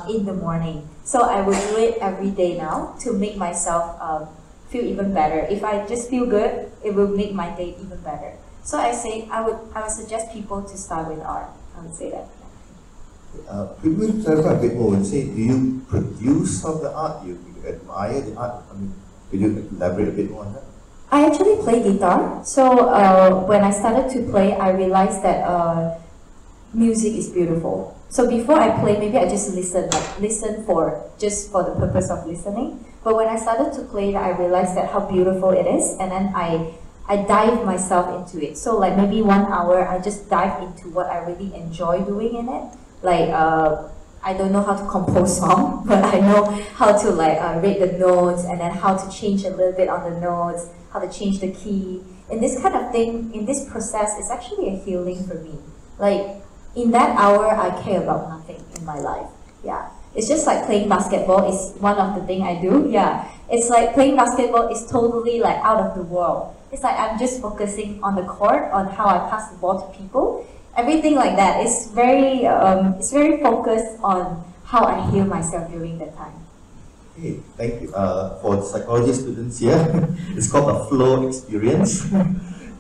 in the morning. So I will do it every day now to make myself feel even better. If I just feel good, it will make my day even better. So I would suggest people to start with art. I would say that. Could we clarify a bit more and say, do you produce some of the art? You admire the art? I mean, could you elaborate a bit more on that? I actually play guitar. So when I started to play, I realized that music is beautiful. So before I play, maybe I just listen for the purpose of listening. But when I started to play, I realized that how beautiful it is, and then I dive myself into it. So like maybe 1 hour, I just dive into what I really enjoy doing in it. Like I don't know how to compose song, but I know how to rate the notes, and then how to change a little bit on the notes, how to change the key. And this kind of thing, in this process, it's actually a healing for me. Like in that hour, I care about nothing in my life. Yeah, it's just like playing basketball is one of the things I do. Yeah, it's like playing basketball is totally like out of the world. It's like I'm just focusing on the court, on how I pass the ball to people. Everything like that is very focused on how I heal myself during that time. Okay, thank you. For the psychology students here, it's called a flow experience.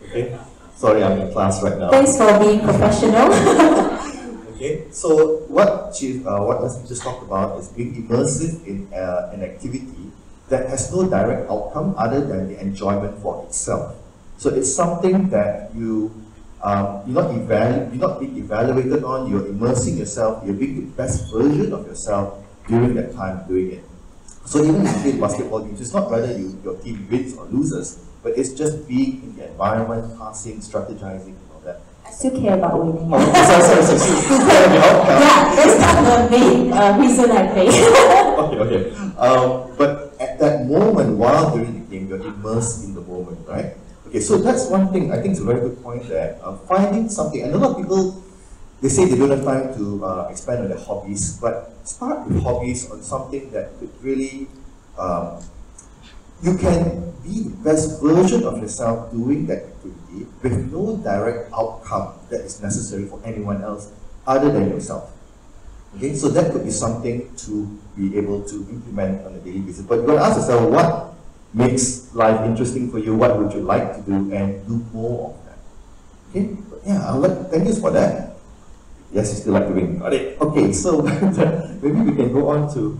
Okay, sorry, I'm in class right now. Thanks for being professional. Okay, so what Leslie just talked about is being immersive in an activity that has no direct outcome other than the enjoyment for itself. So it's something that you're not being evaluated on, you're immersing yourself, you're being the best version of yourself during that time doing it. So even if you play basketball games, it's not whether your team wins or loses, but it's just being in the environment, passing, strategizing, and all that. I still care about winning. Sorry. Still care about the outcome. Yeah, that's not the main reason I play. Okay. But at that moment, while during the game, you're immersed in the moment, right? Okay, so that's one thing. I think it's a very good point there. Finding something, and a lot of people, they say they don't have time to expand on their hobbies, but start with hobbies on something that could really, you can be the best version of yourself doing that activity with no direct outcome that is necessary for anyone else other than yourself. Okay, so that could be something to be able to implement on a daily basis. But you're going to ask yourself, what makes life interesting for you? What would you like to do, and do more of that? Okay, but yeah, I would like to thank you for that. Yes, you still like doing. Got it. Okay, so maybe we can go on to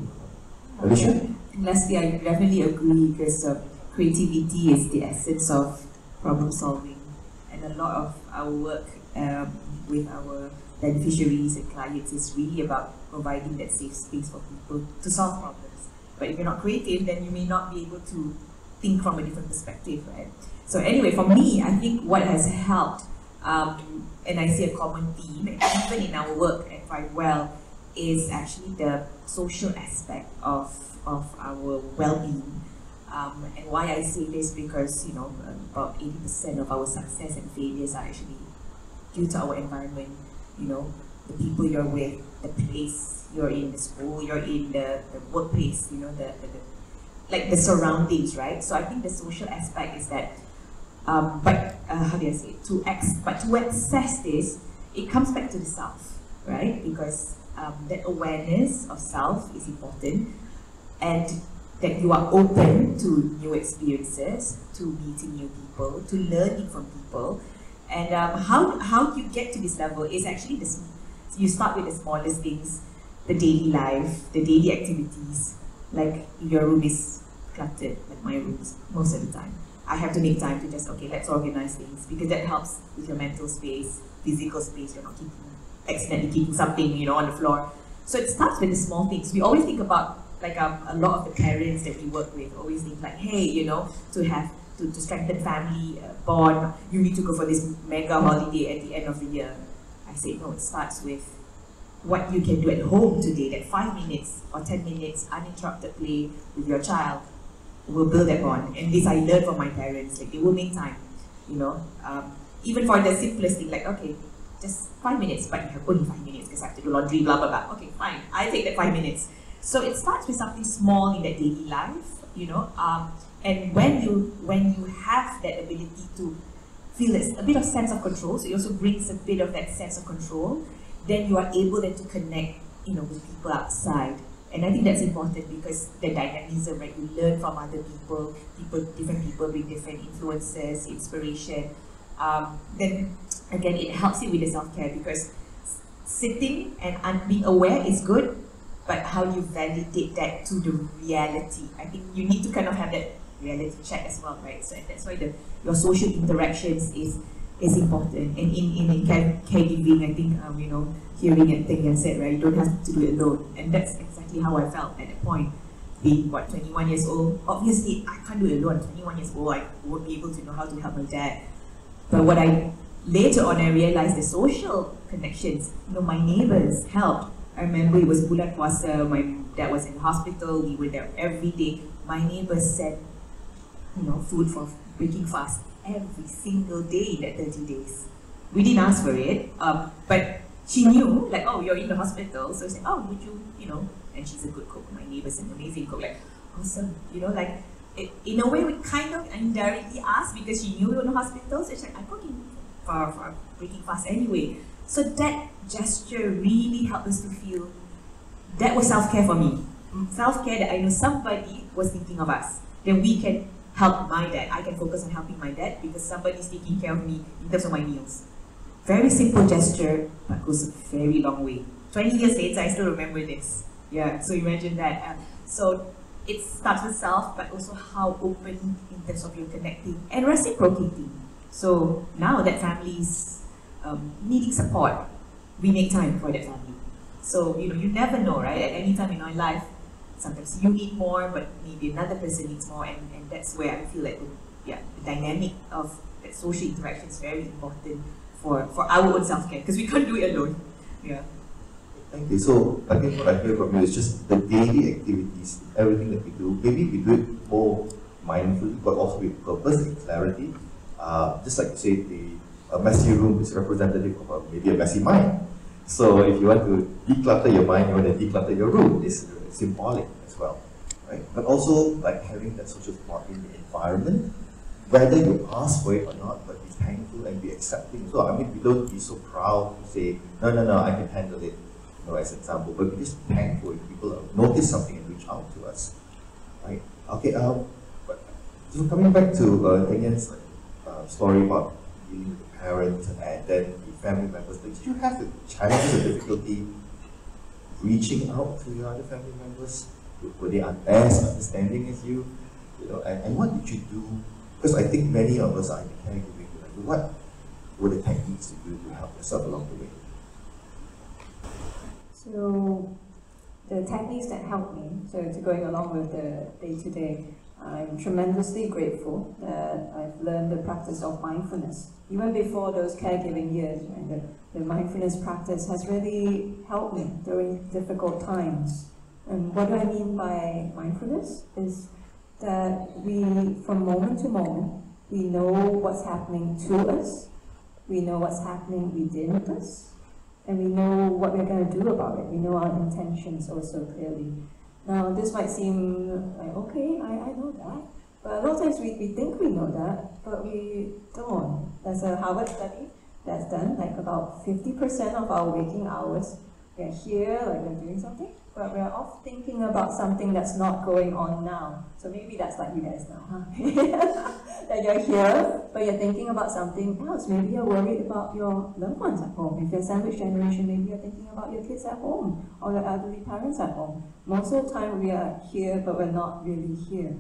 Alicia. Lastly, I definitely agree because creativity is the essence of problem solving, and a lot of our work with our beneficiaries and clients is really about providing that safe space for people to solve problems. But if you're not creative, then you may not be able to think from a different perspective, right? So anyway, for me, I think what has helped, and I see a common theme, even in our work at Thrive Well, is actually the social aspect of our well-being. And why I say this, because about 80% of our success and failures are actually due to our environment. The people you're with, the place you're in, the school you're in, the workplace, the surroundings, right? So I think the social aspect is that, how do I say it? To access this, it comes back to the self, right? Because that awareness of self is important, and that you are open to new experiences, to meeting new people, to learning from people. And how you get to this level is actually you start with the smallest things, the daily life, the daily activities. Like your room is cluttered, like my room is most of the time. I have to make time to just, okay, let's organize things, because that helps with your mental space, physical space. You're not accidentally keeping something, on the floor. So it starts with the small things. We always think about, like a lot of the parents that we work with always think like, hey, to strengthen family bond, you need to go for this mega holiday at the end of the year. I say no, it starts with what you can do at home today. That 5 minutes or 10 minutes uninterrupted play with your child will build that bond. And this I learned from my parents. Like, they will make time, even for the simplest thing, like, okay, just 5 minutes, but you have only 5 minutes because I have to do laundry, blah blah blah. Okay, fine, I take that 5 minutes. So it starts with something small in that daily life, and when you have that ability to feel a bit of sense of control, so it also brings a bit of that sense of control, then you are able then to connect, with people outside. And I think that's important, because the dynamism, right? You learn from other people, different people bring different influences, inspiration. Then again, it helps you with the self-care, because sitting and being aware is good, but how you validate that to the reality. I think you need to kind of have that reality check as well, right? So that's why your social interactions is important. And in caregiving, I think hearing and thing I said, right, you don't have to do it alone. And that's exactly how I felt at that point. Being 21 years old, obviously I can't do it alone. 21 years old, I won't be able to know how to help my dad. But later on I realized the social connections. My neighbors helped. I remember it was bulan puasa, my dad was in the hospital, we were there every day. My neighbors sent, food for breaking fast every single day in that 30 days. We didn't ask for it, but she knew, like, oh, you're in the hospital, so she said, oh, would you, and she's a good cook. My neighbor's an amazing cook, like, awesome, in a way we kind of indirectly asked, because she knew we were in the hospital, so she's like, I'm cooking for breaking fast anyway. So that gesture really helped us to feel, that was self-care for me. Self-care that I know somebody was thinking of us. Then we can help my dad. I can focus on helping my dad because somebody's taking care of me in terms of my meals. Very simple gesture, but goes a very long way. 20 years later, I still remember this. Yeah, so imagine that. So it starts with self, but also how open in terms of your connecting and reciprocating. So now that family is needing support, we make time for that family. So you never know, right? At any time in our life, sometimes you need more, but maybe another person needs more, and that's where I feel like the dynamic of that social interaction is very important for our own self-care, because we can't do it alone. Yeah. Thank you. So I think what I hear from you is just the daily activities, everything that we do. Maybe we do it more mindfully, but also with purpose and clarity. Just like you said, a messy room is representative of maybe a messy mind. So if you want to declutter your mind, you want to declutter your room. It's symbolic as well, right? But also like having that social support in the environment, whether you ask for it or not, but be thankful and be accepting. So I mean, we don't be so proud to say, no, I can handle it. as an example, but we're just thankful if people notice something and reach out to us, right? Okay, so coming back to Tanyan's story about dealing with the parents and then the family members, did you have the challenges or difficulty reaching out to your other family members? Were they as understanding as you? And what did you do? Because I think many of us are in the caregiving. What were the techniques you do to help yourself along the way? So the techniques that helped me, so to going along with the day-to-day, I'm tremendously grateful that I've learned the practice of mindfulness. Even before those caregiving years, right, the mindfulness practice has really helped me during difficult times. And what do I mean by mindfulness? Is that we, from moment to moment, we know what's happening to us, we know what's happening within us, and we know what we're going to do about it. We know our intentions also clearly. Now, this might seem like, okay, I know that, but a lot of times we think we know that, but we don't. There's a Harvard study that's done, like about 50% of our waking hours, we're here, like we're doing something, but we're off thinking about something that's not going on now. So maybe that's like you guys now, huh? That you're here, but you're thinking about something else. Maybe you're worried about your loved ones at home. If you're sandwich generation, maybe you're thinking about your kids at home or your elderly parents at home. Most of the time we are here, but we're not really here.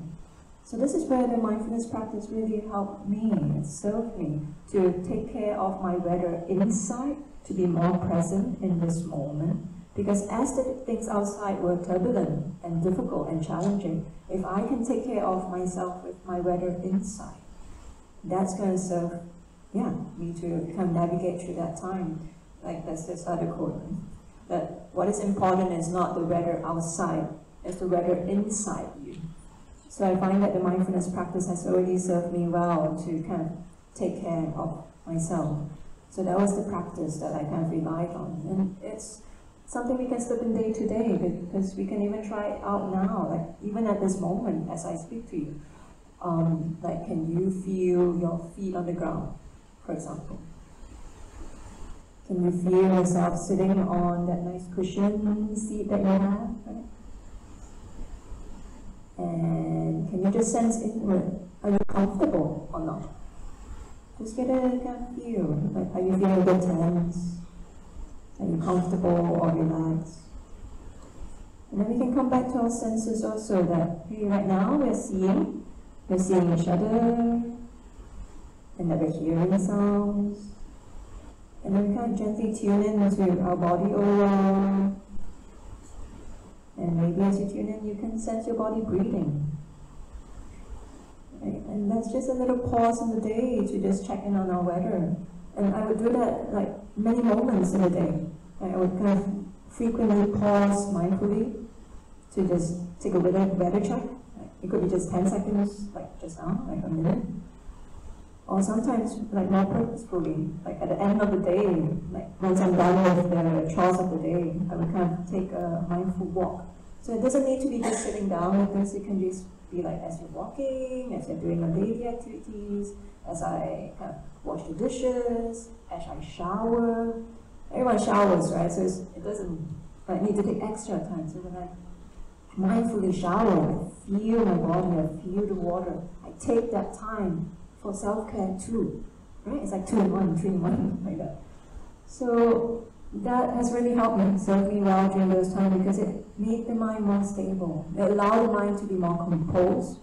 So this is where the mindfulness practice really helped me. It served me to take care of my better insight, to be more present in this moment. Because as the things outside were turbulent and difficult and challenging, if I can take care of myself with my better insight, that's going to serve, me to kind of navigate through that time. Like there's this other quote, right? That what is important is not the weather outside, it's the weather inside you. So I find that the mindfulness practice has already served me well to kind of take care of myself. So that was the practice that I kind of relied on. And it's something we can slip in day to day, because we can even try it out now, like even at this moment as I speak to you. Like, can you feel your feet on the ground, for example? Can you feel yourself sitting on that nice cushion seat that you have, right? And can you just sense inward, are you comfortable or not? Just get a kind of feel, like, are you feeling a bit tense? Are you comfortable or relaxed? And then we can come back to our senses also, that hey, right now we're seeing each other, and that we're hearing sounds. And then we kind of gently tune in into our body aura. And maybe as you tune in, you can sense your body breathing. Right? And that's just a little pause in the day to just check in on our weather. And I would do that like many moments in a day. I would kind of frequently pause mindfully to just take a weather check. It could be just 10 seconds, like just now, like a minute. Or sometimes, like more purposefully, like at the end of the day, like once I'm done with the chores of the day, I would kind of take a mindful walk. So it doesn't need to be just sitting down with this, it can just be like as you're walking, as you're doing your daily activities, as I kind of wash the dishes, as I shower. Everyone showers, right? So it doesn't need to take extra time. So when I mindfully shower, I feel my body, I feel the water. I take that time for self-care too, right? It's like 2 in 1, 3 in 1, like that. So that has really helped me, served me well during those times, because it made the mind more stable. It allowed the mind to be more composed,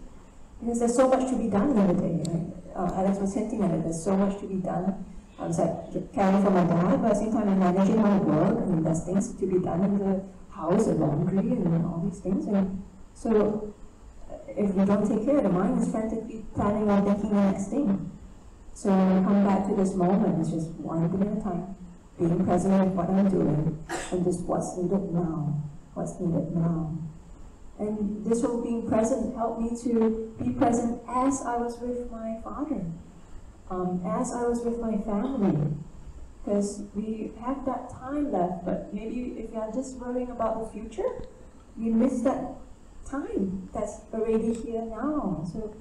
because there's so much to be done in the day, right? Alex was hinting at it, there's so much to be done. I was like caring for my dad, but at the same time I'm managing my work, and there's things to be done in the house, and laundry, and all these things. And so if we don't take care, the mind is frantically planning on thinking the next thing. So when we come back to this moment, it's just one thing at a time, being present with what I'm doing, and just what's needed now, what's needed now. And this whole being present helped me to be present as I was with my father, as I was with my family. Because we have that time left, but maybe if you are just worrying about the future, you miss that time that's already here now. So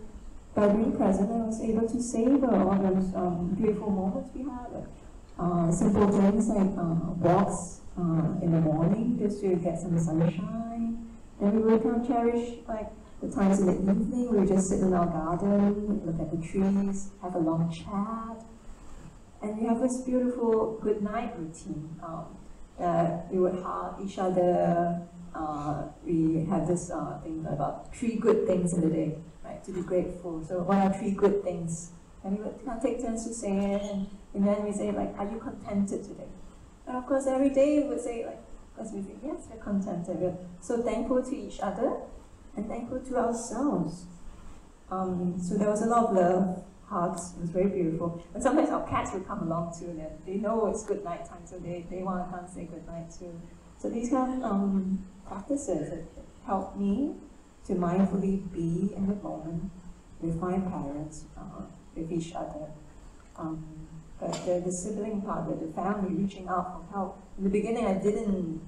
by being present, I was able to savor all those beautiful moments we had. Simple things like walks in the morning just to get some sunshine. And we would kind of cherish like the times in the evening. We would just sit in our garden, look at the trees, have a long chat. And we have this beautiful good night routine. We would hug each other. We have this thing about 3 good things in the day, right? To be grateful. So what are 3 good things? And we would kind of take turns to say it, and then we say like, are you contented today? And of course every day we would say like, because we say, yes, we're contented. We're so thankful to each other and thankful to ourselves. So there was a lot of love, hugs, it was very beautiful. And sometimes our cats would come along too, and they know it's good night time, so they want to come and say good night too. So these kind of practices that help me to mindfully be in the moment with my parents, with each other. But the sibling part, the family reaching out for help. In the beginning, I didn't,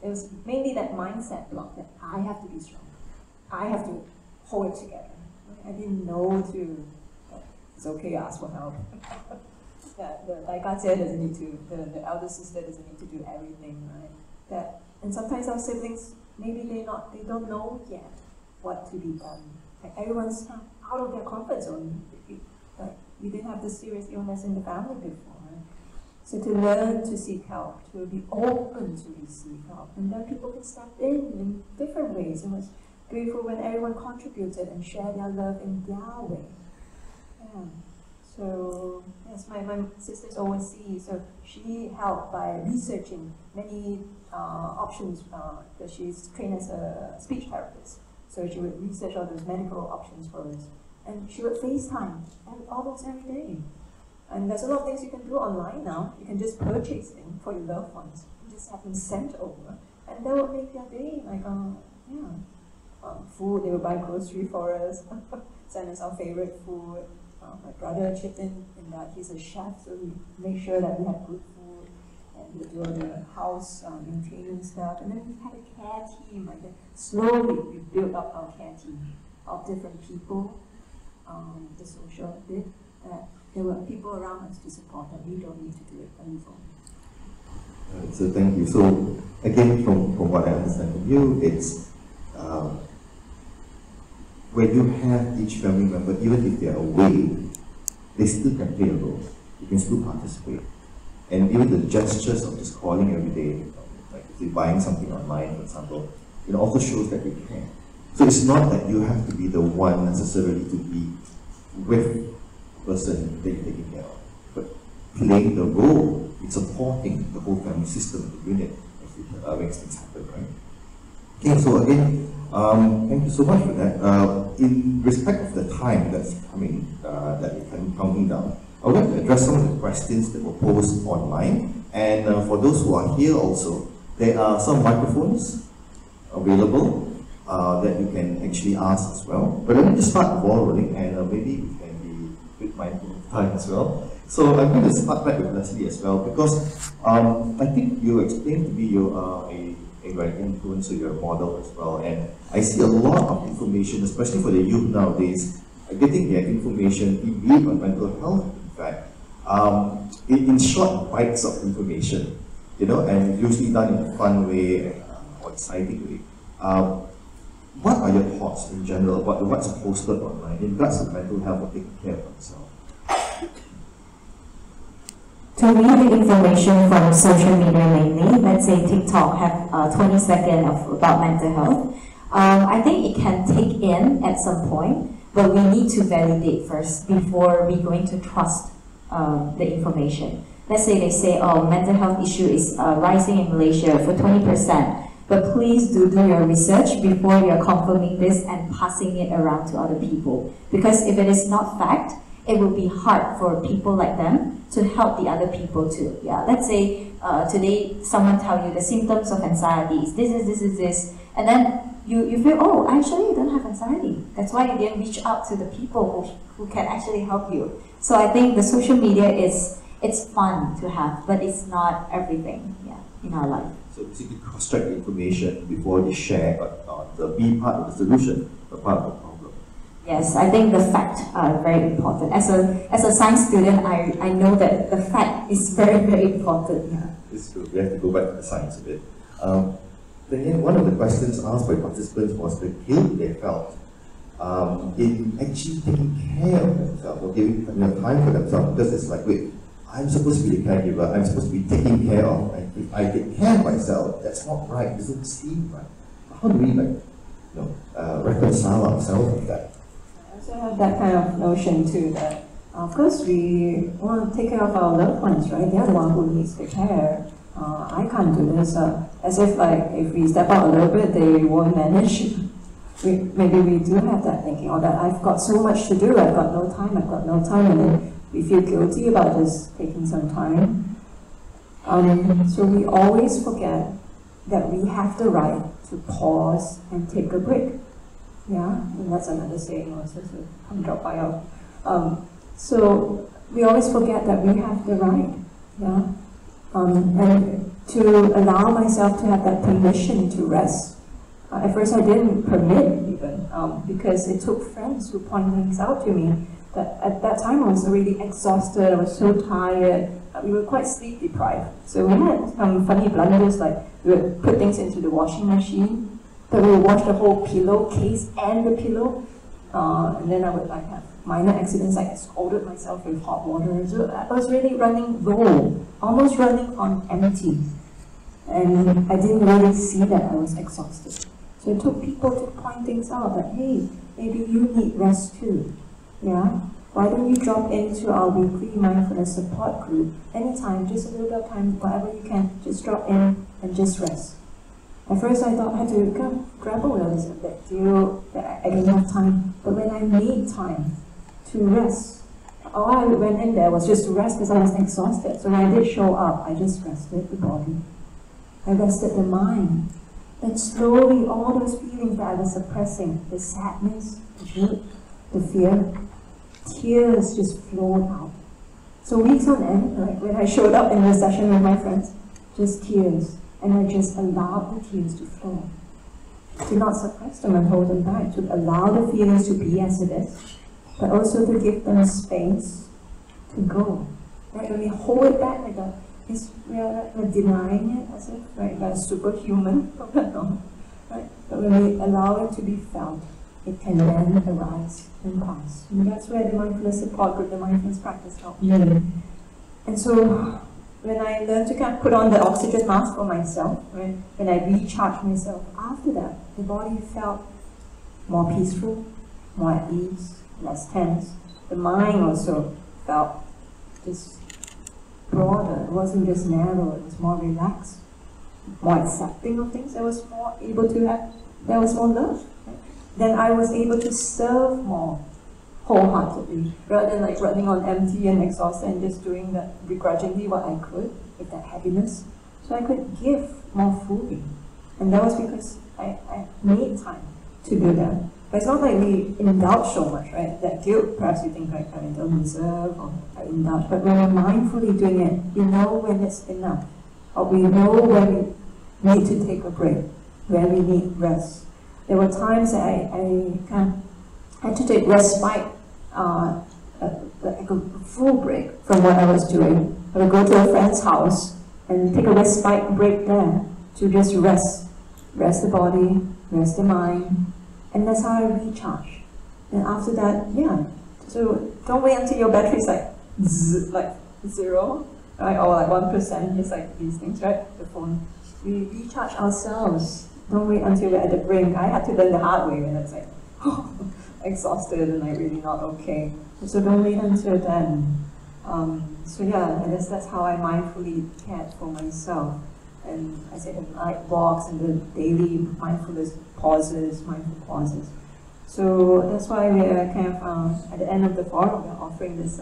it was mainly that mindset block that I have to be strong. I have to hold it together. I didn't know it's okay to ask for help. The Daikajie doesn't need to, the elder sister doesn't need to do everything, right? And sometimes our siblings, maybe they don't know yet what to be done. Like everyone's out of their comfort zone. Like we didn't have this serious illness in the family before, right? So to learn to seek help, to be open to receive help, and then people can step in different ways. It was beautiful when everyone contributed and shared their love in their way. Yeah. So yes, my sister's overseas, so she helped by researching many options, because she's trained as a speech therapist. So she would research all those medical options for us. And she would FaceTime almost every day. And there's a lot of things you can do online now. You can just purchase things for your loved ones. You just have them sent over. And that will make their day, like, food, they will buy grocery for us, send us our favorite food. My brother chipped in that he's a chef, so we make sure that we have good food. And we do all the house maintaining stuff. And then we had a care team. Like that. Slowly, we built up our care team of different people. The social bit, there were people around us to support that we don't need to do it alone. So thank you. So again, from what I understand from you, it's when you have each family member, even if they're away, they still can play a role. You can still participate. And even the gestures of just calling every day, like if you're buying something online, for example, it also shows that you care. So it's not that you have to be the one necessarily to be with the person that you're taking care of, but playing the role in supporting the whole family system, the unit, as it makes things happen, right? Okay, so again, thank you so much for that. In respect of the time that's coming, that we're counting down, I would like to address some of the questions that were posed online. And for those who are here also, there are some microphones available that you can actually ask as well. But let me just start the ball rolling, and maybe we can be a bit mindful of time as well. So I'm going to start back with Leslie as well, because I think you explained to me you are a very influencer, you're a model as well, and I see a lot of information, especially for the youth nowadays, getting their information, be it on mental health, in fact, in short bites of information, you know, and usually done in a fun way or exciting way. What are your thoughts in general about what's posted online in regards to mental health or taking care of oneself? To read the information from social media mainly, let's say TikTok have 20 seconds about mental health, I think it can take in at some point, but we need to validate first before we're going to trust the information. Let's say they say, oh, mental health issue is rising in Malaysia for 20%, but please do your research before you're confirming this and passing it around to other people. Because if it is not fact, it will be hard for people like them to help the other people too. Yeah, let's say today someone tell you the symptoms of anxiety is this, and then you feel, oh, actually you don't have anxiety. That's why you didn't reach out to the people who can actually help you. So I think the social media it's fun to have, but it's not everything, yeah, in our life. So basically cross-check the information before you share the be part of the solution, but part of the problem. Yes, I think the facts are very important. As a science student, I know that the fact is very, very important. Yeah. It's true. We have to go back to the science a bit. Then yet, one of the questions asked by participants was the guilt they felt in actually taking care of themselves or giving time for themselves, because it's like, wait, I'm supposed to be the caregiver, I'm supposed to be taken care of, and if I take care of myself, that's not right, it doesn't seem right. How do we reconcile ourselves with that? I also have that kind of notion too, that of course we want to take care of our loved ones, right? They're the one who needs the care. I can't do this. As if like if we step out a little bit, they won't manage. Maybe we do have that thinking, or that I've got so much to do, I've got no time, and then we feel guilty about just taking some time. So we always forget that we have the right to pause and take a break. Yeah, and that's another saying also, so come drop by out. So we always forget that we have the right, yeah, and to allow myself to have that permission to rest. At first I didn't permit even, because it took friends who pointed things out to me. That at that time I was really exhausted, I was so tired, we were quite sleep deprived. So we had some funny blunders, like we would put things into the washing machine, but we would wash the whole pillowcase and the pillow, and then I would like have minor accidents, like I scalded myself with hot water. So I was really running low, almost running on empty. And I didn't really see that I was exhausted. So it took people to point things out that, hey, maybe you need rest too. Yeah? Why don't you drop into our weekly mindfulness support group anytime, just a little bit of time, whatever you can, just drop in and just rest. At first I thought I had to kind of grapple with this a bit, that I didn't have time. But when I made time to rest, all I went in there was just to rest because I was exhausted. So when I did show up, I just rested the body. I rested the mind. Then slowly all those feelings that I was suppressing, the sadness, the guilt, the fear, tears just flowed out. So weeks on end, like when I showed up in the session with my friends, just tears. And I just allowed the tears to flow. To not suppress them and hold them back, to allow the feelings to be as it is, but also to give them space to go. Right? When we hold it back like that, we're denying it as if, right, we're superhuman. Right? But when we allow it to be felt, it can then arise and pass. And that's where the mindfulness support group, the mindfulness practice helps. And so when I learned to kind of put on the oxygen mask for myself, when I recharged myself, after that, the body felt more peaceful, more at ease, less tense. The mind also felt just broader. It wasn't just narrow, it was more relaxed, more accepting of things. I was more able to have, there was more love. Right? Then I was able to serve more wholeheartedly, rather than like running on empty and exhausted and just doing that begrudgingly what I could with that heaviness. So I could give more fully. And that was because I made time to do that. But it's not like we indulge so much, right? That guilt, perhaps you think like I don't deserve or I indulge. But when we're mindfully doing it, we know when it's enough. Or we know when we need to take a break, when we need rest. There were times that I kind of had to take respite, like a full break from what I was doing. I would go to a friend's house and take a respite break there to just rest the body, rest the mind, and that's how I recharge. And after that, yeah. So don't wait until your battery's like zero, right, or like 1%, just like these things, right? The phone. We recharge ourselves. Don't wait until we're at the brink. I had to learn the hard way when it's like, exhausted and like really not okay. So don't wait until then. So yeah, I guess that's how I mindfully cared for myself. And I said the night walks and the daily mindfulness pauses, mindful pauses. So that's why we are kind of, at the end of the forum, we're offering this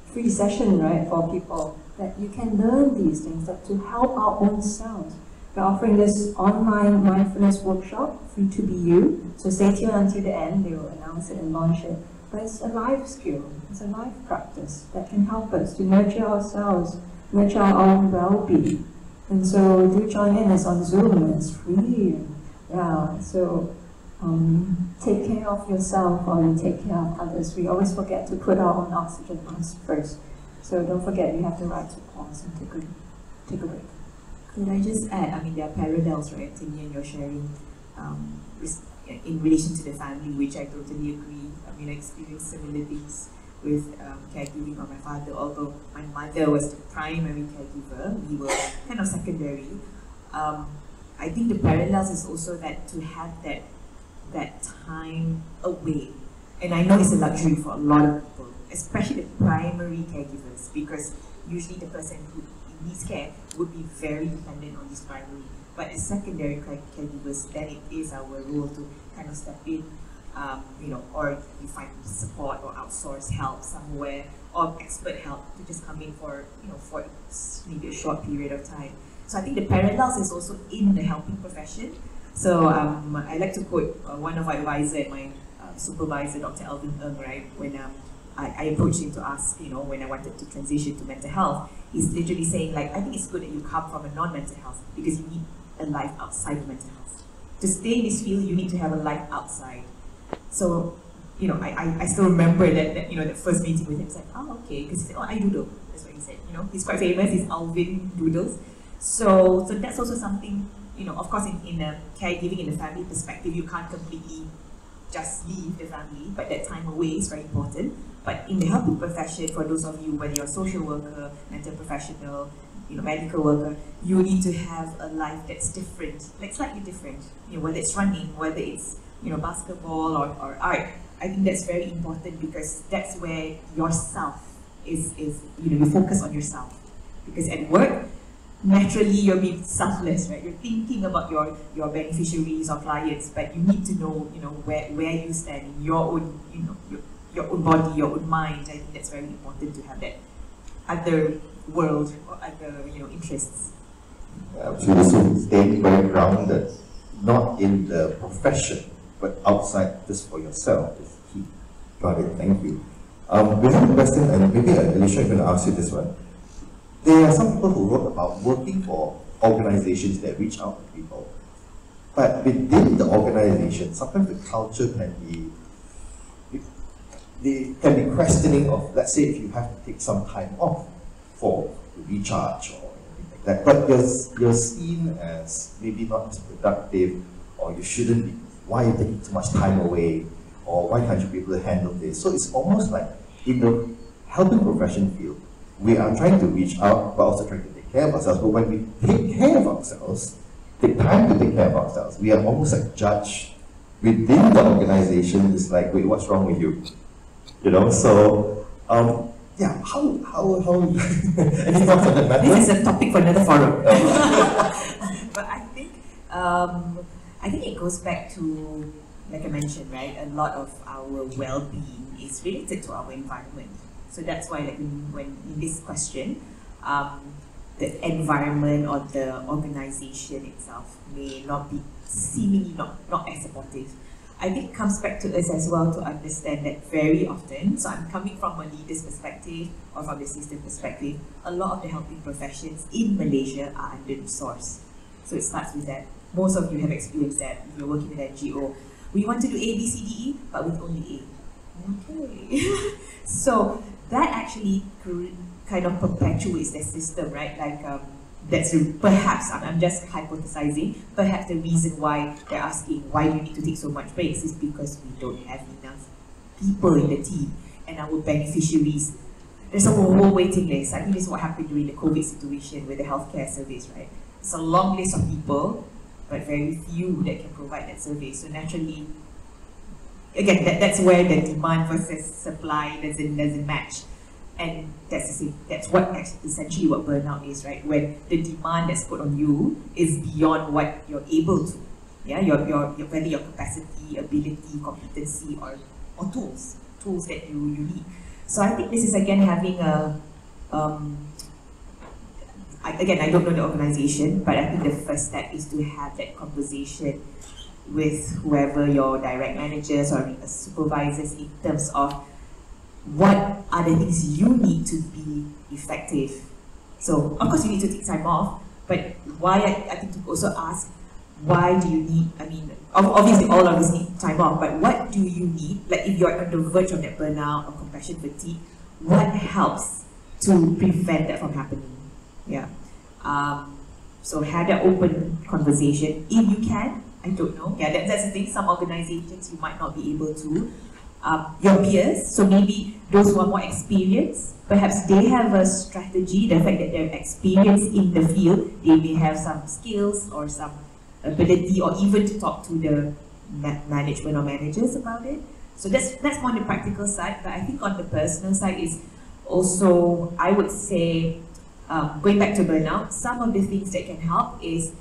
free session, right, for people that you can learn these things, that to help our own selves. We're offering this online mindfulness workshop, free to be you. So stay tuned until the end, they will announce it and launch it. But it's a life skill, it's a life practice that can help us to nurture ourselves, nurture our own well-being. And so do join in, it's on Zoom, it's free. Yeah, so take care of yourself while you take care of others. We always forget to put our own oxygen mask first. So don't forget you have the right to pause and take a break. Could I just add, I mean, there are parallels, right, Timmy, and you're sharing in relation to the family, which I totally agree. I mean, I experienced similar things with caregiving of my father, although my mother was the primary caregiver, we were kind of secondary. I think the parallels is also that to have that time away, and I know it's a luxury for a lot of people, especially the primary caregivers, because usually the person who needs care would be very dependent on this primary. But as secondary caregivers, then it is our role to kind of step in, or you find support or outsource help somewhere, or expert help to just come in for maybe a short period of time. So I think the parallels is also in the helping profession. So I like to quote one of our advisors and my supervisor, Dr. Alvin Ng, right? When I approached him to ask, when I wanted to transition to mental health, he's literally saying, like, I think it's good that you come from a non-mental health because you need a life outside of mental health. To stay in this field, you need to have a life outside. So, I still remember that that first meeting with him. It's like, oh, okay, because he said, oh, I doodle. That's what he said. He's quite famous. He's Alvin Doodles. So that's also something. Of course, in a caregiving in the family perspective, you can't completely just leave the family, but that time away is very important. But in the helping profession, for those of you, whether you're a social worker, mental professional, medical worker, you need to have a life that's different, like slightly different. Whether it's running, whether it's basketball or art. I think that's very important because that's where yourself is you focus on yourself. Because at work, naturally you're being selfless, right? You're thinking about your beneficiaries or clients, but you need to know where you stand in your own your own body, your own mind. I think that's very important to have that other world or other interests. Absolutely. So staying very grounded, not in the profession, but outside, just for yourself is key. Got it. Thank you. We have a question, and maybe Alicia, I'm going to ask you this one. There are some people who wrote about working for organizations that reach out to people, but within the organization, sometimes the culture can be questioning of, let's say, if you have to take some time off to recharge or anything like that, but you're seen as maybe not as productive, or you shouldn't be. Why are you taking too much time away, or why can't you be able to handle this? So it's almost like in the helping profession field, we are trying to reach out, but also trying to take care of ourselves. But when we take care of ourselves, take time to take care of ourselves, we are almost like judged within the organization. It's like, wait, what's wrong with you? So yeah, how any thoughts on that matter? This is a topic for another forum. But I think it goes back to, like I mentioned, right? A lot of our well-being is related to our environment. So that's why, like, when in this question, the environment or the organization itself may not be seemingly not as supportive. I think it comes back to us as well to understand that very often, so I'm coming from a leader's perspective or from the system perspective, a lot of the helping professions in Malaysia are under-resourced. So it starts with that. Most of you have experienced that. If you're working with an NGO, we want to do A, B, C, D, E, but with only A. Okay. So that actually kind of perpetuates the system, right? Like that's perhaps, I'm just hypothesizing, perhaps the reason why they're asking why do you need to take so much breaks is because we don't have enough people in the team, and our beneficiaries, there's a whole waiting list. I think this is what happened during the COVID situation with the healthcare service, right? It's a long list of people, but very few that can provide that service. So naturally, again, that's where the demand versus supply doesn't match. And that's what essentially what burnout is, right? When the demand that's put on you is beyond what you're able to. Yeah, whether your capacity, ability, competency, or tools that you need. So I think this is again having a again, I don't know the organization, but I think the first step is to have that conversation with whoever your direct managers or supervisors in terms of what are the things you need to be effective. So of course you need to take time off, but why I think to also ask why do you need, I mean, obviously all of us need time off, but what do you need? Like if you're on the verge of that burnout or compassion fatigue, what helps to prevent that from happening? Yeah. So have that open conversation if you can. I don't know. Yeah, that's the thing. Some organizations you might not be able to. Your peers, so maybe those who are more experienced, perhaps they have a strategy, the fact that they're experienced in the field, they may have some skills or some ability or even to talk to the management or managers about it. So that's more on the practical side, but I think on the personal side is also, I would say, going back to burnout, some of the things that can help is,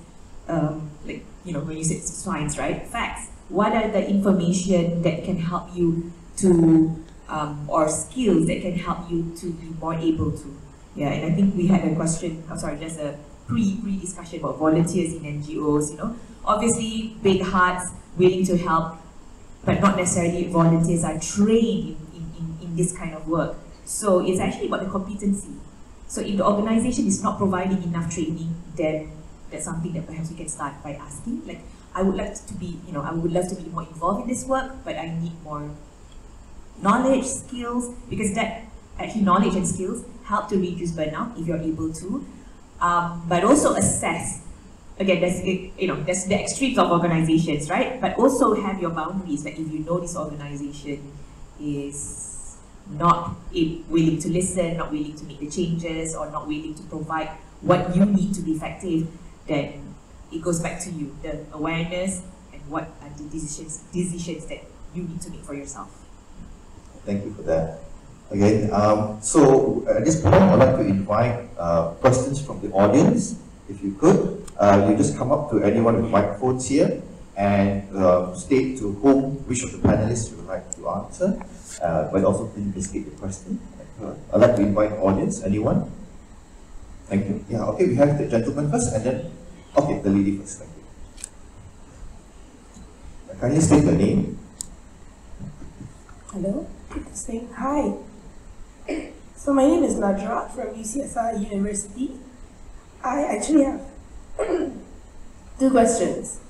like, you know, when you said science, right? Facts. What are the information that can help you to, or skills that can help you to be more able to? Yeah, and I think we had a question, just a pre-discussion about volunteers in NGOs, you know. Obviously, big hearts, willing to help, but not necessarily volunteers are trained in this kind of work. So it's actually about the competency. So if the organization is not providing enough training, then that's something that perhaps we can start by asking. Like, I would like to be, you know, I would love to be more involved in this work, but I need more knowledge, skills, because that actually knowledge and skills help to reduce burnout if you're able to. But also assess. Again, that's the extremes of organizations, right? But also have your boundaries. Like if you know this organization is not willing to listen, not willing to make the changes, or not willing to provide what you need to be effective, then it goes back to you, the awareness and what are the decisions that you need to make for yourself. Thank you for that. Again, so at this point, I'd like to invite questions from the audience. If you could, you just come up to anyone with microphones here and state to whom, which of the panelists you would like to answer, but also please state the question. I'd like to invite audience, anyone? Thank you. Yeah, okay, we have the gentleman first and then, okay, the lady first, thank you. Can you state your name? Hello, saying hi. So my name is Nadra from UCSI University. I actually have two questions.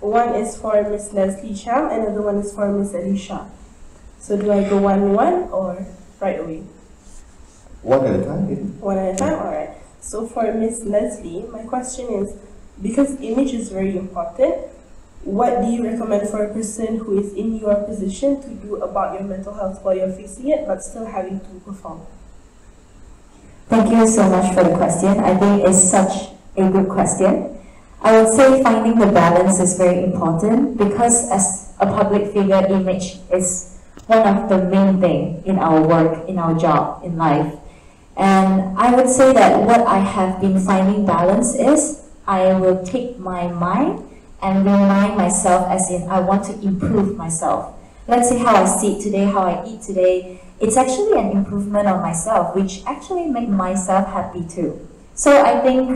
One is for Miss Leslie Sham and another one is for Miss Alicia. So do I go one or right away? One at a time? One at a time, alright. So for Miss Leslie, my question is, because image is very important, what do you recommend for a person who is in your position to do about your mental health while you're facing it but still having to perform? Thank you so much for the question. I think it's such a good question. I would say finding the balance is very important because as a public figure, image is one of the main things in our work, in our job, in life. And I would say that what I have been finding balance is I will take my mind and remind myself as in I want to improve myself. Let's say how I sit today, how I eat today. It's actually an improvement on myself, which actually makes myself happy too. So I think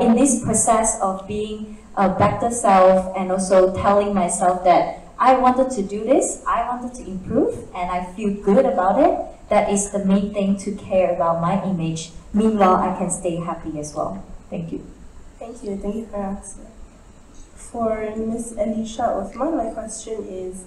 in this process of being a better self and also telling myself that I wanted to do this, I wanted to improve, and I feel good about it, that is the main thing to care about my image. Meanwhile, I can stay happy as well. Thank you. Thank you for answering. For Miss Alicia Othman, my question is,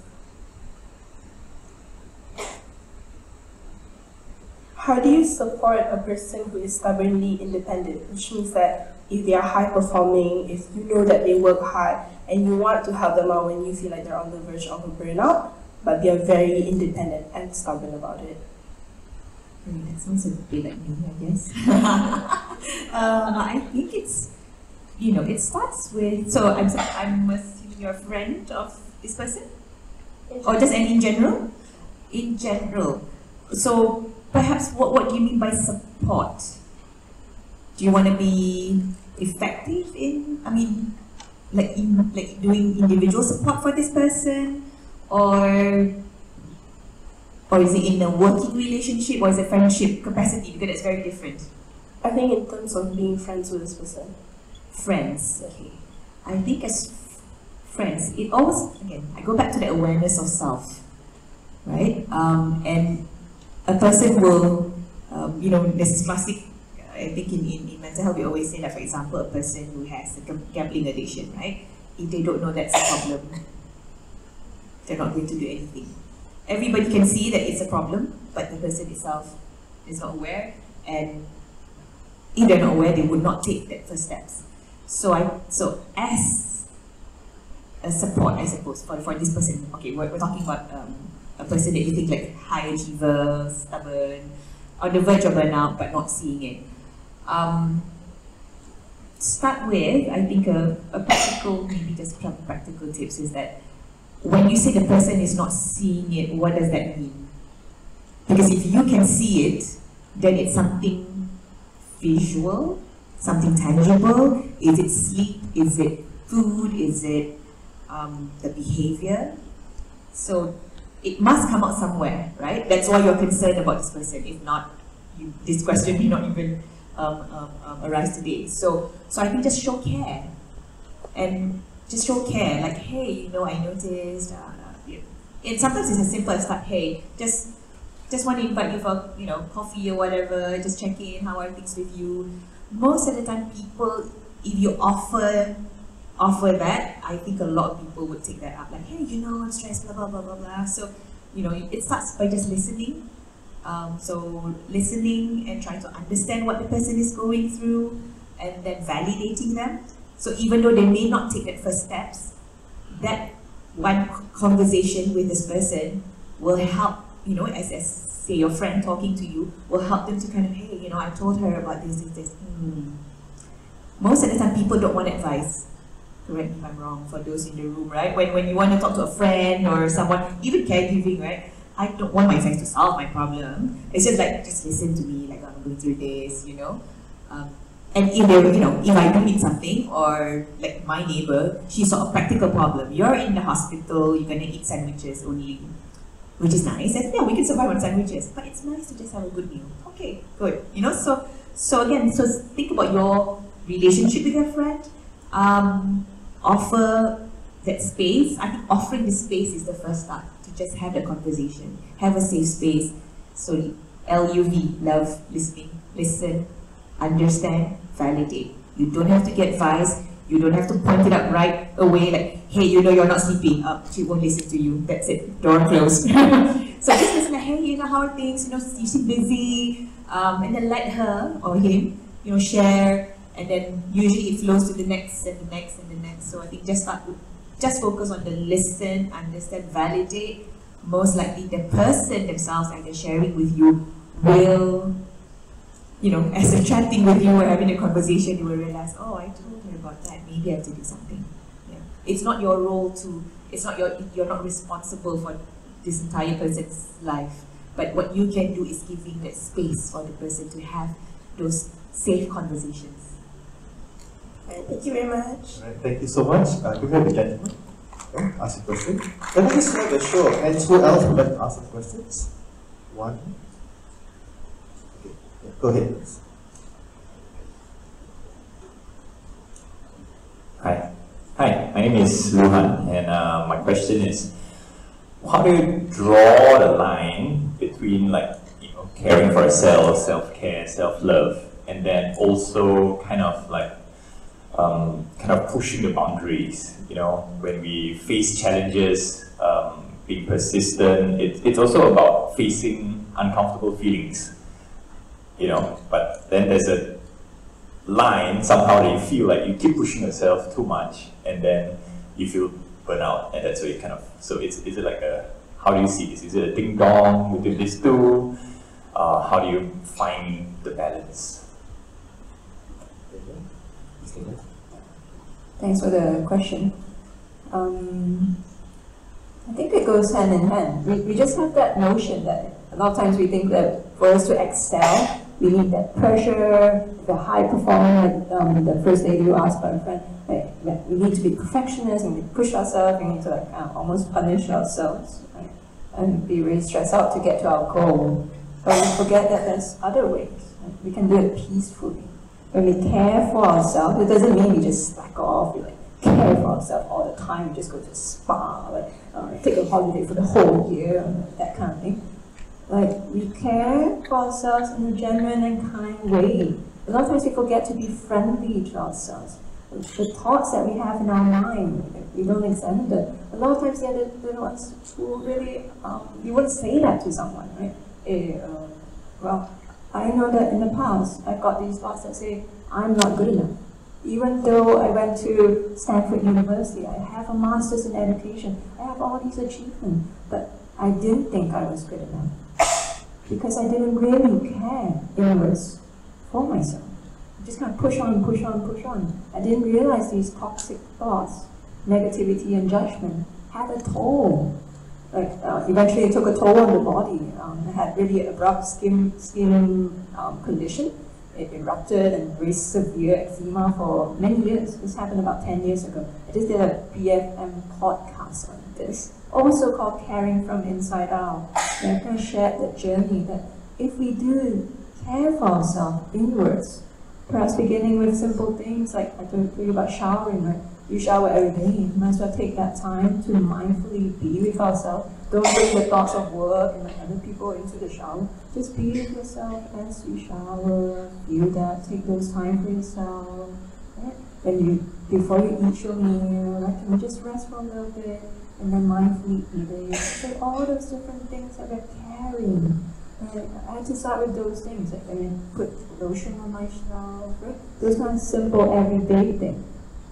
how do you support a person who is stubbornly independent? Which means that if they are high performing, if you know that they work hard and you want to help them out when you feel like they're on the verge of a burnout, but they're very independent and stubborn about it. That sounds a bit like me, I guess. I think it's, it starts with, so I'm assuming you're a friend of this person? Or just in general? In general. So perhaps what do you mean by support? Do you want to be effective in, like doing individual support for this person, or is it in a working relationship, or is it friendship capacity? Because it's very different. I think in terms of being friends with this person. Friends, okay. I think as friends, it always, again, I go back to the awareness of self, right? And a person will, this is classic, I think in mental health we always say that, for example, a person who has a gambling addiction, right? if they don't know that's a problem, they're not going to do anything. Everybody can see that it's a problem, but the person itself is not aware, and if they're not aware, they would not take that first steps. So as a support, I suppose, for this person, okay, we're talking about a person that you think like high achiever, stubborn, on the verge of burnout, but not seeing it. Start with, I think a practical, maybe just some practical tips is that when you say the person is not seeing it, what does that mean? Because if you can see it, then it's something visual, something tangible. Is it sleep? Is it food? Is it the behavior? So it must come out somewhere, right? That's why you're concerned about this person. If not, this question may not even arise today. So I think just show care, and just show care. Like, hey, I noticed. And sometimes it's as simple as that. Hey, just want to invite you for coffee or whatever. Just check in. How are things with you? Most of the time, people, if you offer that, I think a lot of people would take that up. Like, hey, I'm stressed. Blah blah blah blah blah. So it starts by just listening. So listening and trying to understand what the person is going through, and then validating them. So even though they may not take that first steps, that one conversation with this person will help, as say your friend talking to you, will help them to kind of, hey, I told her about this. Most of the time people don't want advice. Correct me if I'm wrong, for those in the room, right? When you want to talk to a friend or someone, even caregiving, right? I don't want my friends to solve my problem. It's just like, just listen to me, like I'm going through this, And if if I do need something, or like my neighbor, she's got a practical problem. You're in the hospital, you're gonna eat sandwiches only, which is nice. And yeah, we can survive on sandwiches, but it's nice to just have a good meal. Okay, good. So again, think about your relationship with your friend. Offer that space. I think offering the space is the first start. Just have the conversation, have a safe space. So LUV, love, listening, listen, understand, validate. You don't have to get advice. You don't have to point it out right away, like, hey, you're not sleeping. She won't listen to you. That's it. Door closed. So just listen, like, hey, how are things? You seem busy. And then let her or him, share. And then usually it flows to the next and the next and the next. So I think just focus on the listen, understand, validate. Most likely the person themselves that they're sharing with you will, as they're chatting with you or having a conversation, you will realize, oh, I told her about that. Maybe I have to do something. Yeah. It's not your role you're not responsible for this entire person's life. But what you can do is giving that space for the person to have those safe conversations. Thank you very much. All right, thank you so much. Can we have the gentleman ask a question? Can I just have a show of hands? Who else would like to ask some questions? One. Okay, yeah, go ahead, please. Hi, my name is Luhan, and my question is, how do you draw the line between caring for yourself, self-care, self-love, and then also kind of pushing the boundaries, when we face challenges, being persistent, it's also about facing uncomfortable feelings, but then there's a line somehow that you feel like you keep pushing yourself too much, and then you feel burnout, and that's where you so is it like how do you see this? Is it a ding dong between these two? How do you find the balance? Thanks for the question. I think it goes hand in hand. We just have that notion that a lot of times we think that for us to excel, we need that pressure, the high performer, like the first lady you asked about a friend, like we need to be perfectionists and we push ourselves, we need to almost punish ourselves, right? And be really stressed out to get to our goal. But we forget that there's other ways. Right? We can do it peacefully. When we care for ourselves, it doesn't mean we just slack off, we care for ourselves all the time, we just go to the spa, take a holiday for the whole year, that kind of thing. We care for ourselves in a genuine and kind way. A lot of times we forget to be friendly to ourselves. A the thoughts that we have in our mind, we don't examine them. A lot of times they're the ones who really, you wouldn't say that to someone, right? Well, I know that in the past, I've got these thoughts that say, I'm not good enough. Even though I went to Stanford University, I have a master's in education, I have all these achievements, but I didn't think I was good enough because I didn't really care inwards for myself. I just kind of push on, push on, push on. I didn't realize these toxic thoughts, negativity and judgment had a toll. Like eventually it took a toll on the body. I had really abrupt skin condition. It erupted and raised severe eczema for many years. This happened about 10 years ago. I just did a BFM podcast on this, also called Caring from Inside Out. And I kind of shared the journey that if we do care for ourselves inwards, perhaps beginning with simple things like I told you about showering, right? You shower every day, you might as well take that time to mindfully be with ourselves. Don't bring the thoughts of work and other people into the shower. Just be with yourself as you shower, feel that, take those time for yourself. Right? Before you eat your meal, like, can you just rest for a little bit and then mindfully eat it. So all those different things that we're carrying. Right? I had to start with those things, like I put lotion on myself, right? Those kind of simple everyday things.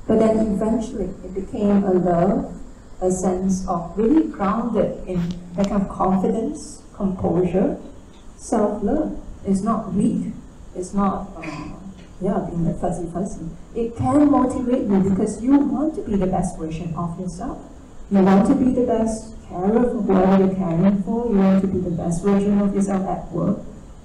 But then eventually it became a love, a sense of really grounded in that kind of confidence, composure, self-love. It's not weak. It's not, being a fuzzy. It can motivate you because you want to be the best version of yourself. You want to be the best carer for whoever you're caring for. You want to be the best version of yourself at work.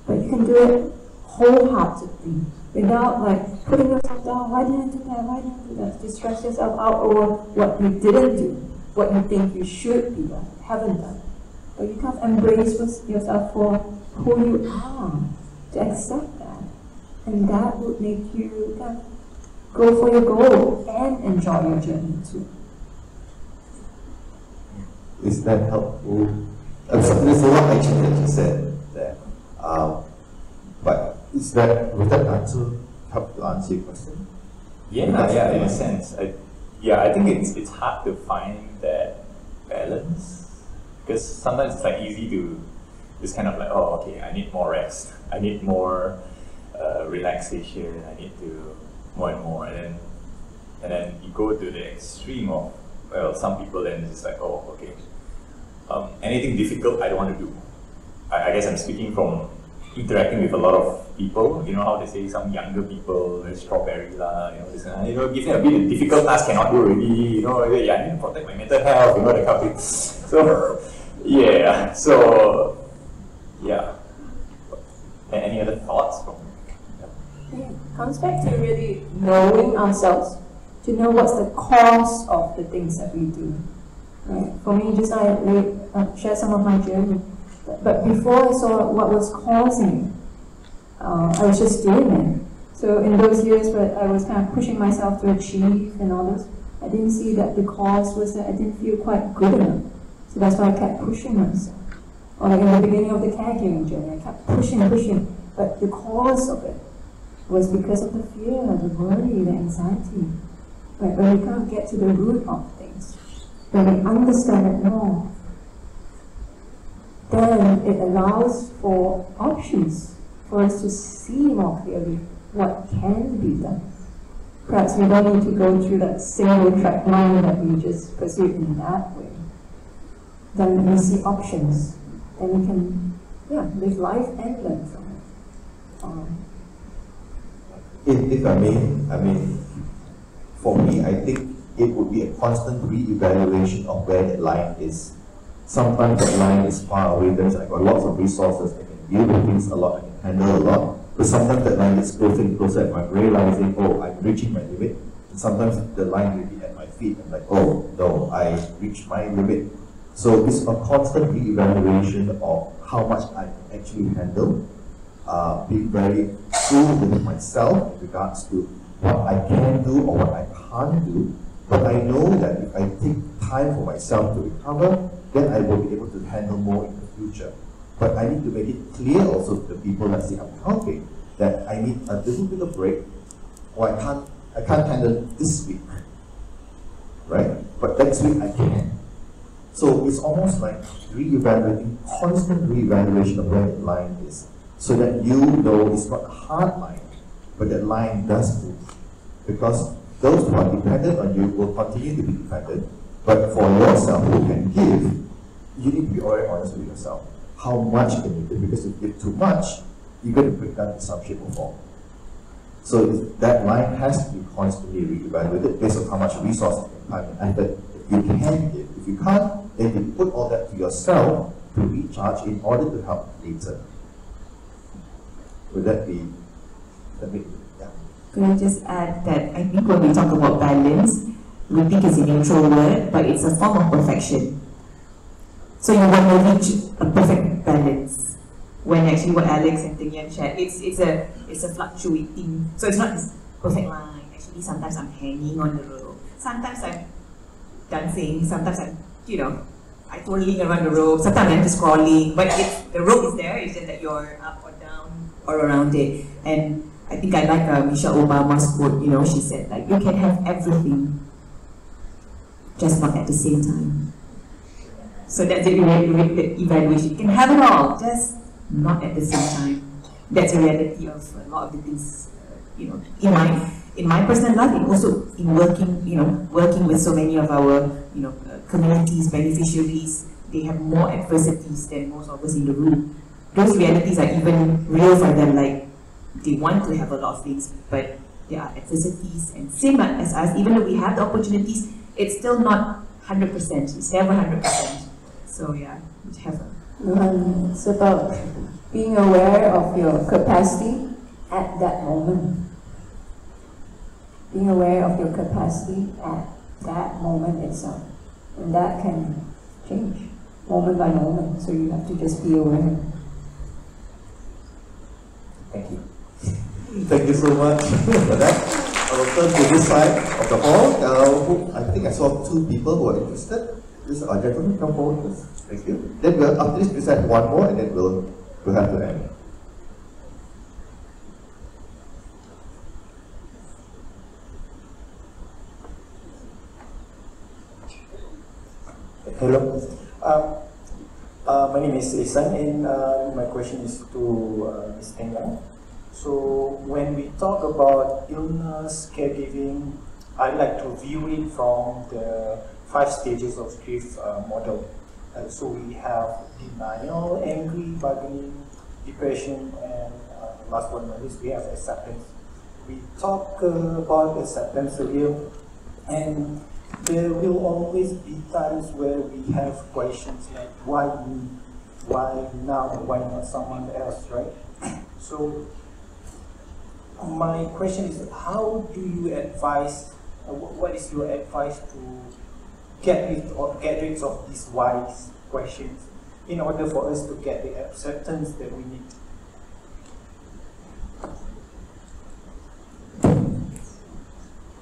But you can do it wholeheartedly without like putting yourself down. Why didn't I do that? Why didn't I do that? Just stress yourself out over what you didn't do, what you think you should be done, haven't done. But you can't embrace yourself for who you are, to accept that. And that would make you go for your goal and enjoy your journey too. Is that helpful? There's a lot actually that you said there. But would that help to answer your question? Yeah, in a sense. I think it's hard to find that balance because sometimes it's like easy to just kind of like, oh, okay, I need more rest, I need more relaxation, I need to more and more, and then you go to the extreme of, well, some people then it's like, oh, okay, anything difficult I don't want to do. I guess I'm speaking from interacting with a lot of people. You know how they say some younger people, strawberry lah, this give me a bit of difficult task cannot do already, I need to protect my mental health, that kind of thing. So any other thoughts from it comes back to really knowing ourselves, to know what's the cause of the things that we do. Right? For me, just I share some of my journey. But before I saw what was causing it, I was just doing it. So in those years where I was kind of pushing myself to achieve and all this, I didn't see that the cause was that I didn't feel quite good enough. So that's why I kept pushing myself. Or like in the beginning of the caregiving journey, I kept pushing. But the cause of it was because of the fear, the worry, the anxiety. Right? When we can't get to the root of things, when we understand it more, then it allows for options for us to see more clearly what can be done. Perhaps we don't need to go through that single track mind that we just pursued in that way. Then we see options. Then we can live life and learn from it. If I may, for me, I think it would be a constant re-evaluation of where that line is. Sometimes that line is far away, there's I've got lots of resources, I can deal with things a lot, I can handle a lot. But sometimes that line gets closer and closer and I'm realizing, oh, I'm reaching my limit. And sometimes the line will be at my feet. I'm like, oh no, I reached my limit. So it's a constant re-evaluation of how much I can actually handle, being very true with myself in regards to what I can do or what I can't do. But I know that if I take time for myself to recover, then I will be able to handle more in the future. But I need to make it clear also to the people that say I'm helping, that I need a little bit of break, or I can't I can't handle this week, right? But next week I can. So it's almost like re-evaluating, constant re-evaluation of where the line is, so that you know it's not a hard line, but that line does move. Because those who are dependent on you will continue to be dependent, but for yourself who can give, you need to be very honest with yourself. How much can you give? Because if you give too much, you're going to break down in some shape or form. So that line has to be constantly re-evaluated based on how much resources and time and effort you can give. If you can't, then you put all that to yourself to recharge in order to help later. Would that be, yeah. Could I just add that I think when we talk about balance, we think it's a neutral word, but it's a form of perfection. So you want to reach a perfect balance. When actually what Alex and Tingyan shared, it's a fluctuating. So it's not this perfect line. Actually, sometimes I'm hanging on the rope. Sometimes I'm dancing. Sometimes I'm, I twirling around the rope. Sometimes I'm just crawling. But the rope is there. It's just that you're up or down or around it. And I think I like Michelle Obama's quote. She said like you can have everything, just not at the same time. So that's the evaluation. You can have it all, just not at the same time. That's the reality of a lot of the things, in my personal life, and also in working with so many of our, communities, beneficiaries. They have more adversities than most of us in the room. Those realities are even real for them. Like they want to have a lot of things, but there are adversities, and same as us. Even though we have the opportunities, it's still not 100%. It's never 100%. So yeah, we have a. It's about being aware of your capacity at that moment. Being aware of your capacity at that moment itself. And that can change moment by moment. So you have to just be aware. Thank you. Thank you so much for that. I will turn to this side of the hall. I think I saw two people who are interested. This gentleman, come forward first. Thank you. Then after this, we have one more, and then we'll have to end. Hello. My name is Isan, and my question is to Ms. Tengah. So when we talk about illness, caregiving, I like to view it from the 5 stages of grief model. So we have denial, angry, bargaining, depression, and last but not least, we have acceptance. We talk about acceptance earlier, and there will always be times where we have questions like, why me? Why now? Why not someone else, right? So my question is, how do you advise, what is your advice to get rid of these wise questions in order for us to get the acceptance that we need?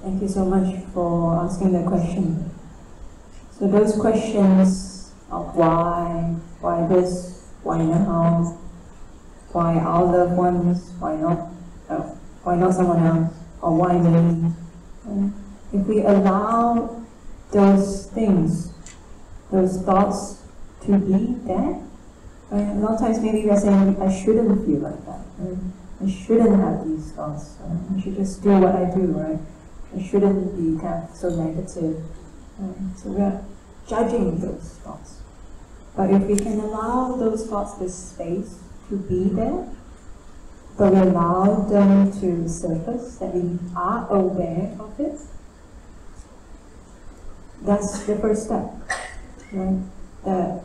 Thank you so much for asking that question. So those questions of why this, why now, why our loved ones, why not someone else, or why me? If we allow those things, those thoughts to be there, a lot of times maybe we are saying, I shouldn't feel like that. Right? I shouldn't have these thoughts. I should just do what I do, right? I shouldn't be kind of so negative. So we are judging those thoughts. But if we can allow those thoughts this space to be there, but we allow them to surface, that we are aware of it, that's the first step, right? That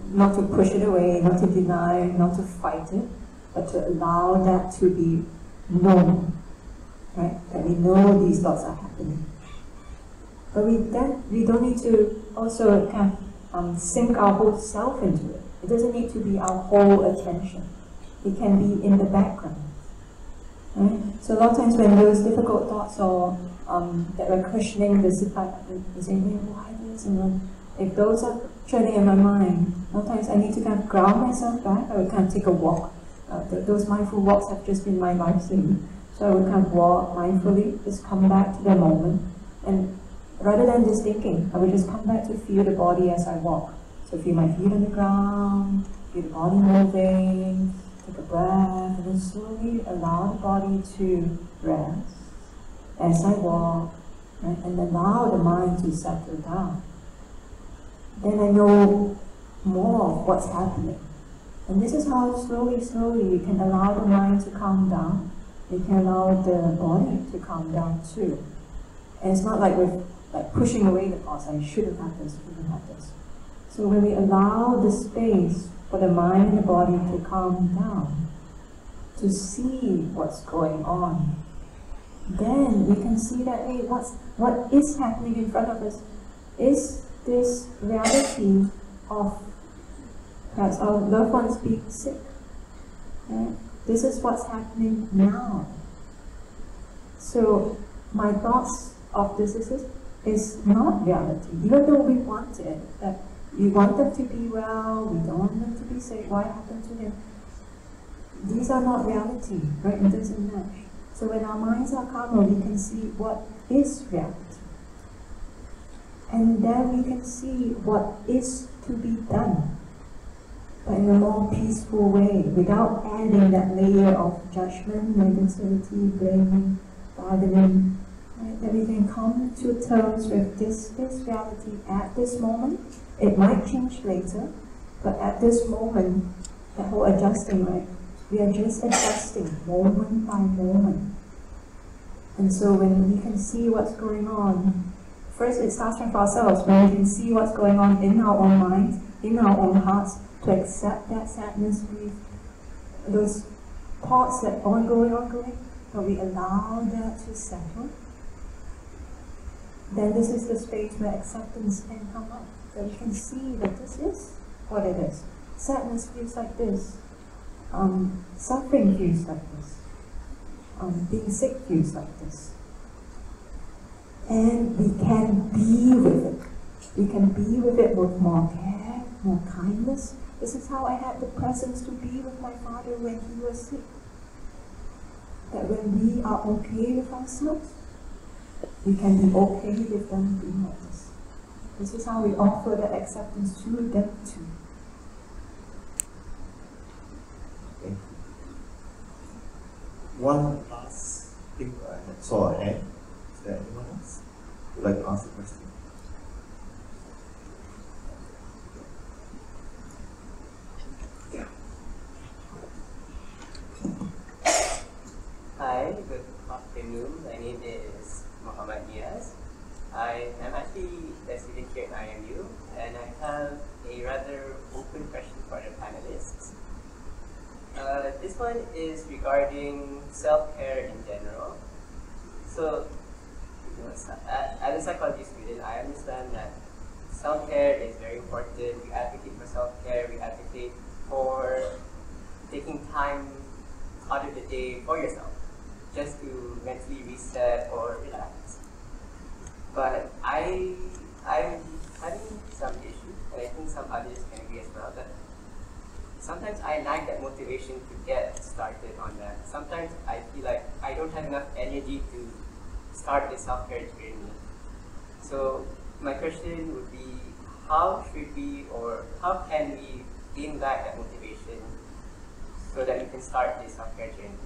not to push it away, not to deny, not to fight it, but to allow that to be known, right? That we know these thoughts are happening. But we don't need to also kind of sink our whole self into it. It doesn't need to be our whole attention. It can be in the background. Right? So a lot of times when those difficult thoughts or that we're questioning this, we're saying, why this? And if those are trailing in my mind, sometimes I need to kind of ground myself back. I would kind of take a walk. Those mindful walks have just been my lifesaving. So I would kind of walk mindfully, just come back to the moment, and rather than just thinking, I would just come back to feel the body as I walk. So feel my feet on the ground, feel the body moving, take a breath, and then slowly allow the body to rest as I walk, right? And allow the mind to settle down. Then I know more of what's happening. And this is how slowly we can allow the mind to calm down. We can allow the body to calm down too. And it's not like we're pushing away the thoughts, I shouldn't have this, shouldn't have this. So when we allow the space for the mind and the body to calm down, to see what's going on, then we can see that, hey, what is happening in front of us is this reality of perhaps our loved ones being sick. Right? This is what's happening now. So my thoughts of this is not reality, even though we want it. That we want them to be well, we don't want them to be sick. What happened to them? These are not reality, right? It doesn't match. So when our minds are calmer, we can see what is reality. And then we can see what is to be done, but in a more peaceful way, without adding that layer of judgment, negativity, blaming, bargaining. Right? That we can come to terms with this reality at this moment. It might change later, but at this moment, that whole adjusting, right? We are just adjusting moment by moment. And so when we can see what's going on, first it starts from ourselves. When we can see what's going on in our own minds, in our own hearts, to accept that sadness, grief, those thoughts that ongoing, but we allow that to settle, then this is the space where acceptance can come up. That we can see that this is what it is. Sadness feels like this. Suffering feels like this. Being sick feels like this. And we can be with it. We can be with it with more care, more kindness. This is how I had the presence to be with my father when he was sick. That when we are okay with ourselves, we can be okay with them being like this. This is how we offer that acceptance to them too. Okay. One last thing I saw ahead. Is there anyone else who would like to ask a question? Hi, good afternoon. My name is Muhammad Diaz. I am actually a student here at IMU, and I have a rather open question for the panelists. This one is regarding self-care in general. So, as a psychology student, I understand that self-care is very important. We advocate for self-care. We advocate for taking time out of the day for yourself, just to mentally reset or relax. But I'm having some issues, and I think some others can agree as well, that sometimes I lack that motivation to get started on that. Sometimes I feel like I don't have enough energy to start this self-care journey. So my question would be, how should we, or how can we gain back that motivation so that we can start this self-care journey?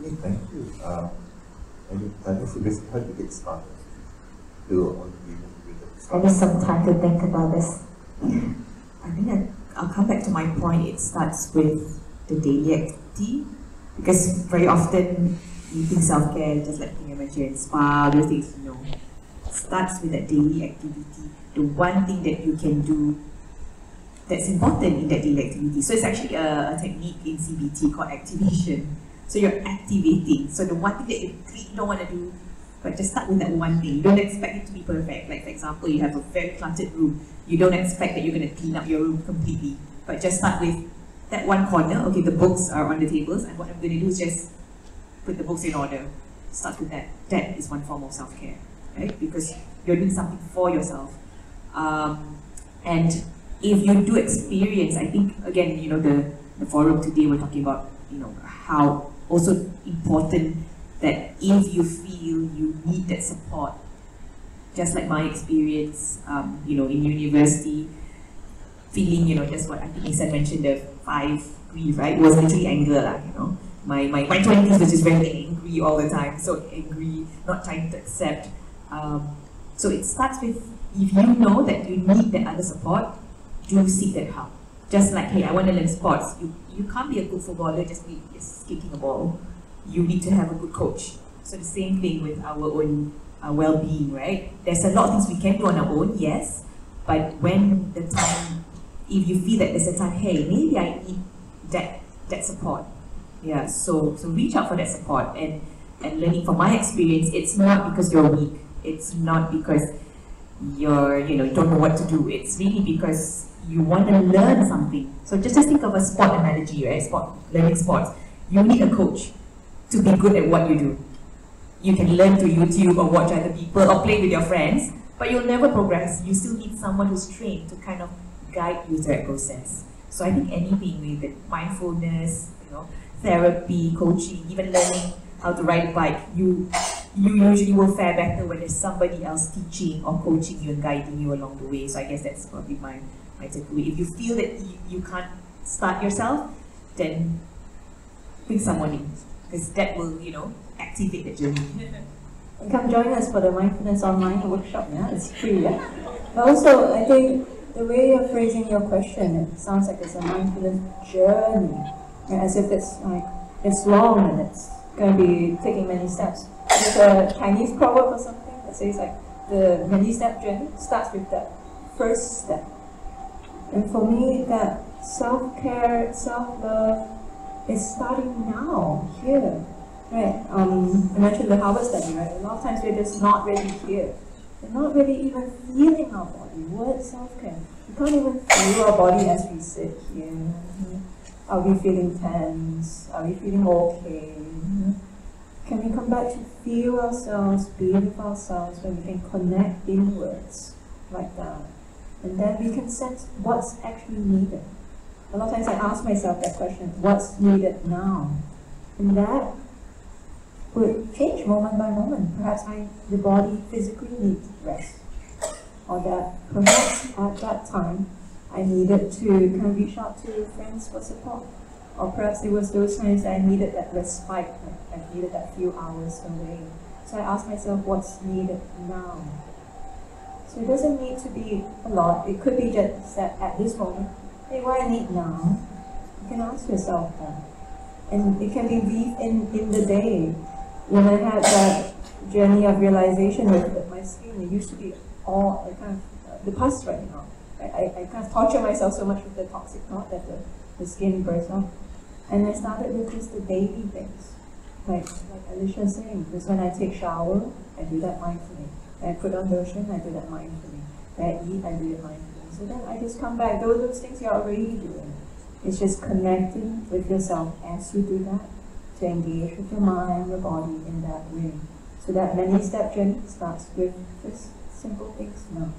Okay, thank you. How do you get started? I need some time to think about this. I think I'll come back to my point. It starts with the daily activity, because very often you think self-care just like being a mentioned spa, those things, no. It starts with that daily activity, the one thing that you can do that's important in that daily activity. So it's actually a technique in CBT called activation. So you're activating. So the one thing that you really don't want to do, but just start with that one thing. You don't expect it to be perfect. Like for example, you have a very cluttered room. You don't expect that you're going to clean up your room completely. But just start with that one corner. Okay, the books are on the tables, and what I'm going to do is just put the books in order. Start with that. That is one form of self-care, right? Because you're doing something for yourself. And if you do experience, I think again, you know, the forum today we're talking about how also important that if you feel you need that support, just like my experience, in university, feeling, just what I think Isan mentioned, the 5 grief, right? It was literally anger, My 20s was just very angry all the time, so angry, not trying to accept. So it starts with, if you know that you need that other support, do seek that help. Just like, hey, I want to learn sports. You can't be a good footballer just kicking a ball. You need to have a good coach. So the same thing with our own well-being, right? There's a lot of things we can do on our own, yes, but when the time, if you feel that there's a time, hey, maybe I need that support. Yeah, so reach out for that support, and learning from my experience, it's not because you're weak. It's not because you don't know what to do. It's really because you want to learn something. So just think of a sport analogy, right? Learning sports. You need a coach to be good at what you do. You can learn through YouTube or watch other people or play with your friends, but you'll never progress. You still need someone who's trained to kind of guide you through that process. So I think anything with it, mindfulness, therapy, coaching, even learning how to ride a bike, you usually will fare better when there's somebody else teaching or coaching you and guiding you along the way. So I guess that's probably my takeaway. If you feel that you can't start yourself, then bring someone in, because that will, activate the journey. Come join us for the mindfulness online workshop. Yeah, it's free. Yeah, but also I think the way you're phrasing your question, it sounds like it's a mindfulness journey, as if it's like it's long and it's going to be taking many steps. There's a Chinese proverb or something that says like the many-step journey starts with that first step. And for me, that self-care, self-love is starting now, here. Right? I mentioned the Harvard study, right? A lot of times we're just not really here. We're not really even feeling our body. What is self-care? We can't even feel our body as we sit here. Are we feeling tense? Are we feeling okay? Can we come back to feel ourselves, be with ourselves, when we can connect inwards like that? And then we can sense what's actually needed. A lot of times I ask myself that question, what's needed now? And that would change moment by moment. Perhaps the body physically needs rest. Or that perhaps at that time I needed to kind of reach out to friends for support. Or perhaps it was those times that I needed that respite, like I needed that few hours away. So I asked myself, what's needed now? So it doesn't need to be a lot. It could be just that at this moment, hey, what I need now? You can ask yourself that. And it can be brief in the day. When I had that journey of realization with my skin, it used to be all kind of the pus right now. I kind of torture myself so much with the toxic thought that the skin bursts off. And I started with just the daily things. Like Alicia was saying, just when I take shower, I do that mindfully. When I put on lotion, I do that mindfully. When I eat, I do it mindfully. So then I just come back. Those things you're already doing. It's just connecting with yourself as you do that, to engage with your mind, your body in that way. So that many-step journey starts with just simple things now.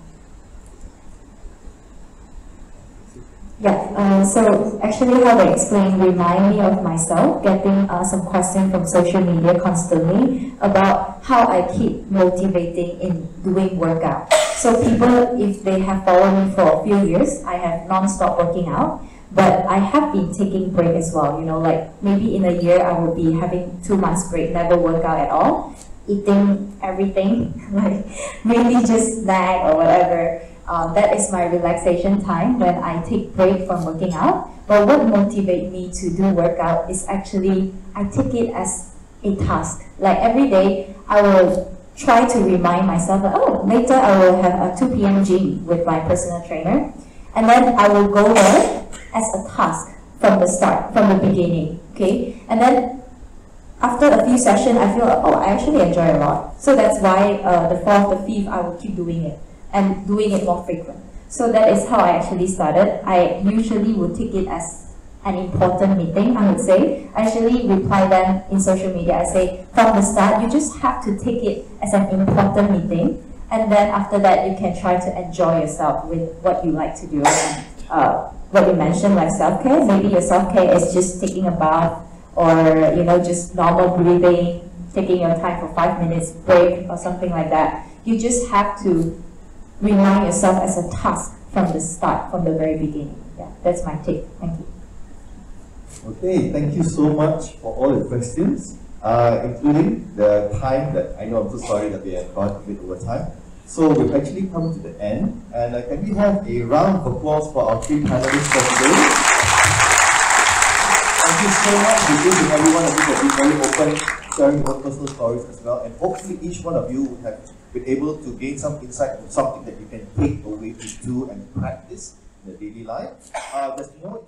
Yeah, so actually how they explain remind me of myself getting some questions from social media constantly about how I keep motivating in doing workout. So people, if they have followed me for a few years, I have non-stop working out, but I have been taking break as well. Like maybe in a year I will be having 2 months break, never work out at all, eating everything, like really just snack or whatever. That is my relaxation time when I take break from working out. But what motivates me to do workout is actually, I take it as a task. Like every day, I will try to remind myself that, oh, later I will have a 2 p.m. gym with my personal trainer. And then I will go there as a task from the start, from the beginning, okay? And then after a few sessions, I feel, oh, I actually enjoy a lot. So that's why the 4th, the 5th, I will keep doing it and doing it more frequent. So that is how I actually started. I usually would take it as an important meeting, I would say. I actually reply them in social media. I say, from the start, you just have to take it as an important meeting. And then after that, you can try to enjoy yourself with what you like to do. What you mentioned, like self-care, maybe your self-care is just taking a bath or just normal breathing, taking your time for 5 minutes break or something like that. You just have to remind yourself as a task from the start, from the very beginning. Yeah, that's my take. Thank you. Okay, thank you so much for all the questions, including the time that I know I'm so sorry that we have gone a bit over time. So we've actually come to the end, and can we have a round of applause for our 3 panelists for today? Thank you so much to each and every one of you for being very open, sharing your personal stories as well, and hopefully each one of you would have been able to gain some insight from something that you can take away to do and practice in the daily life. There's no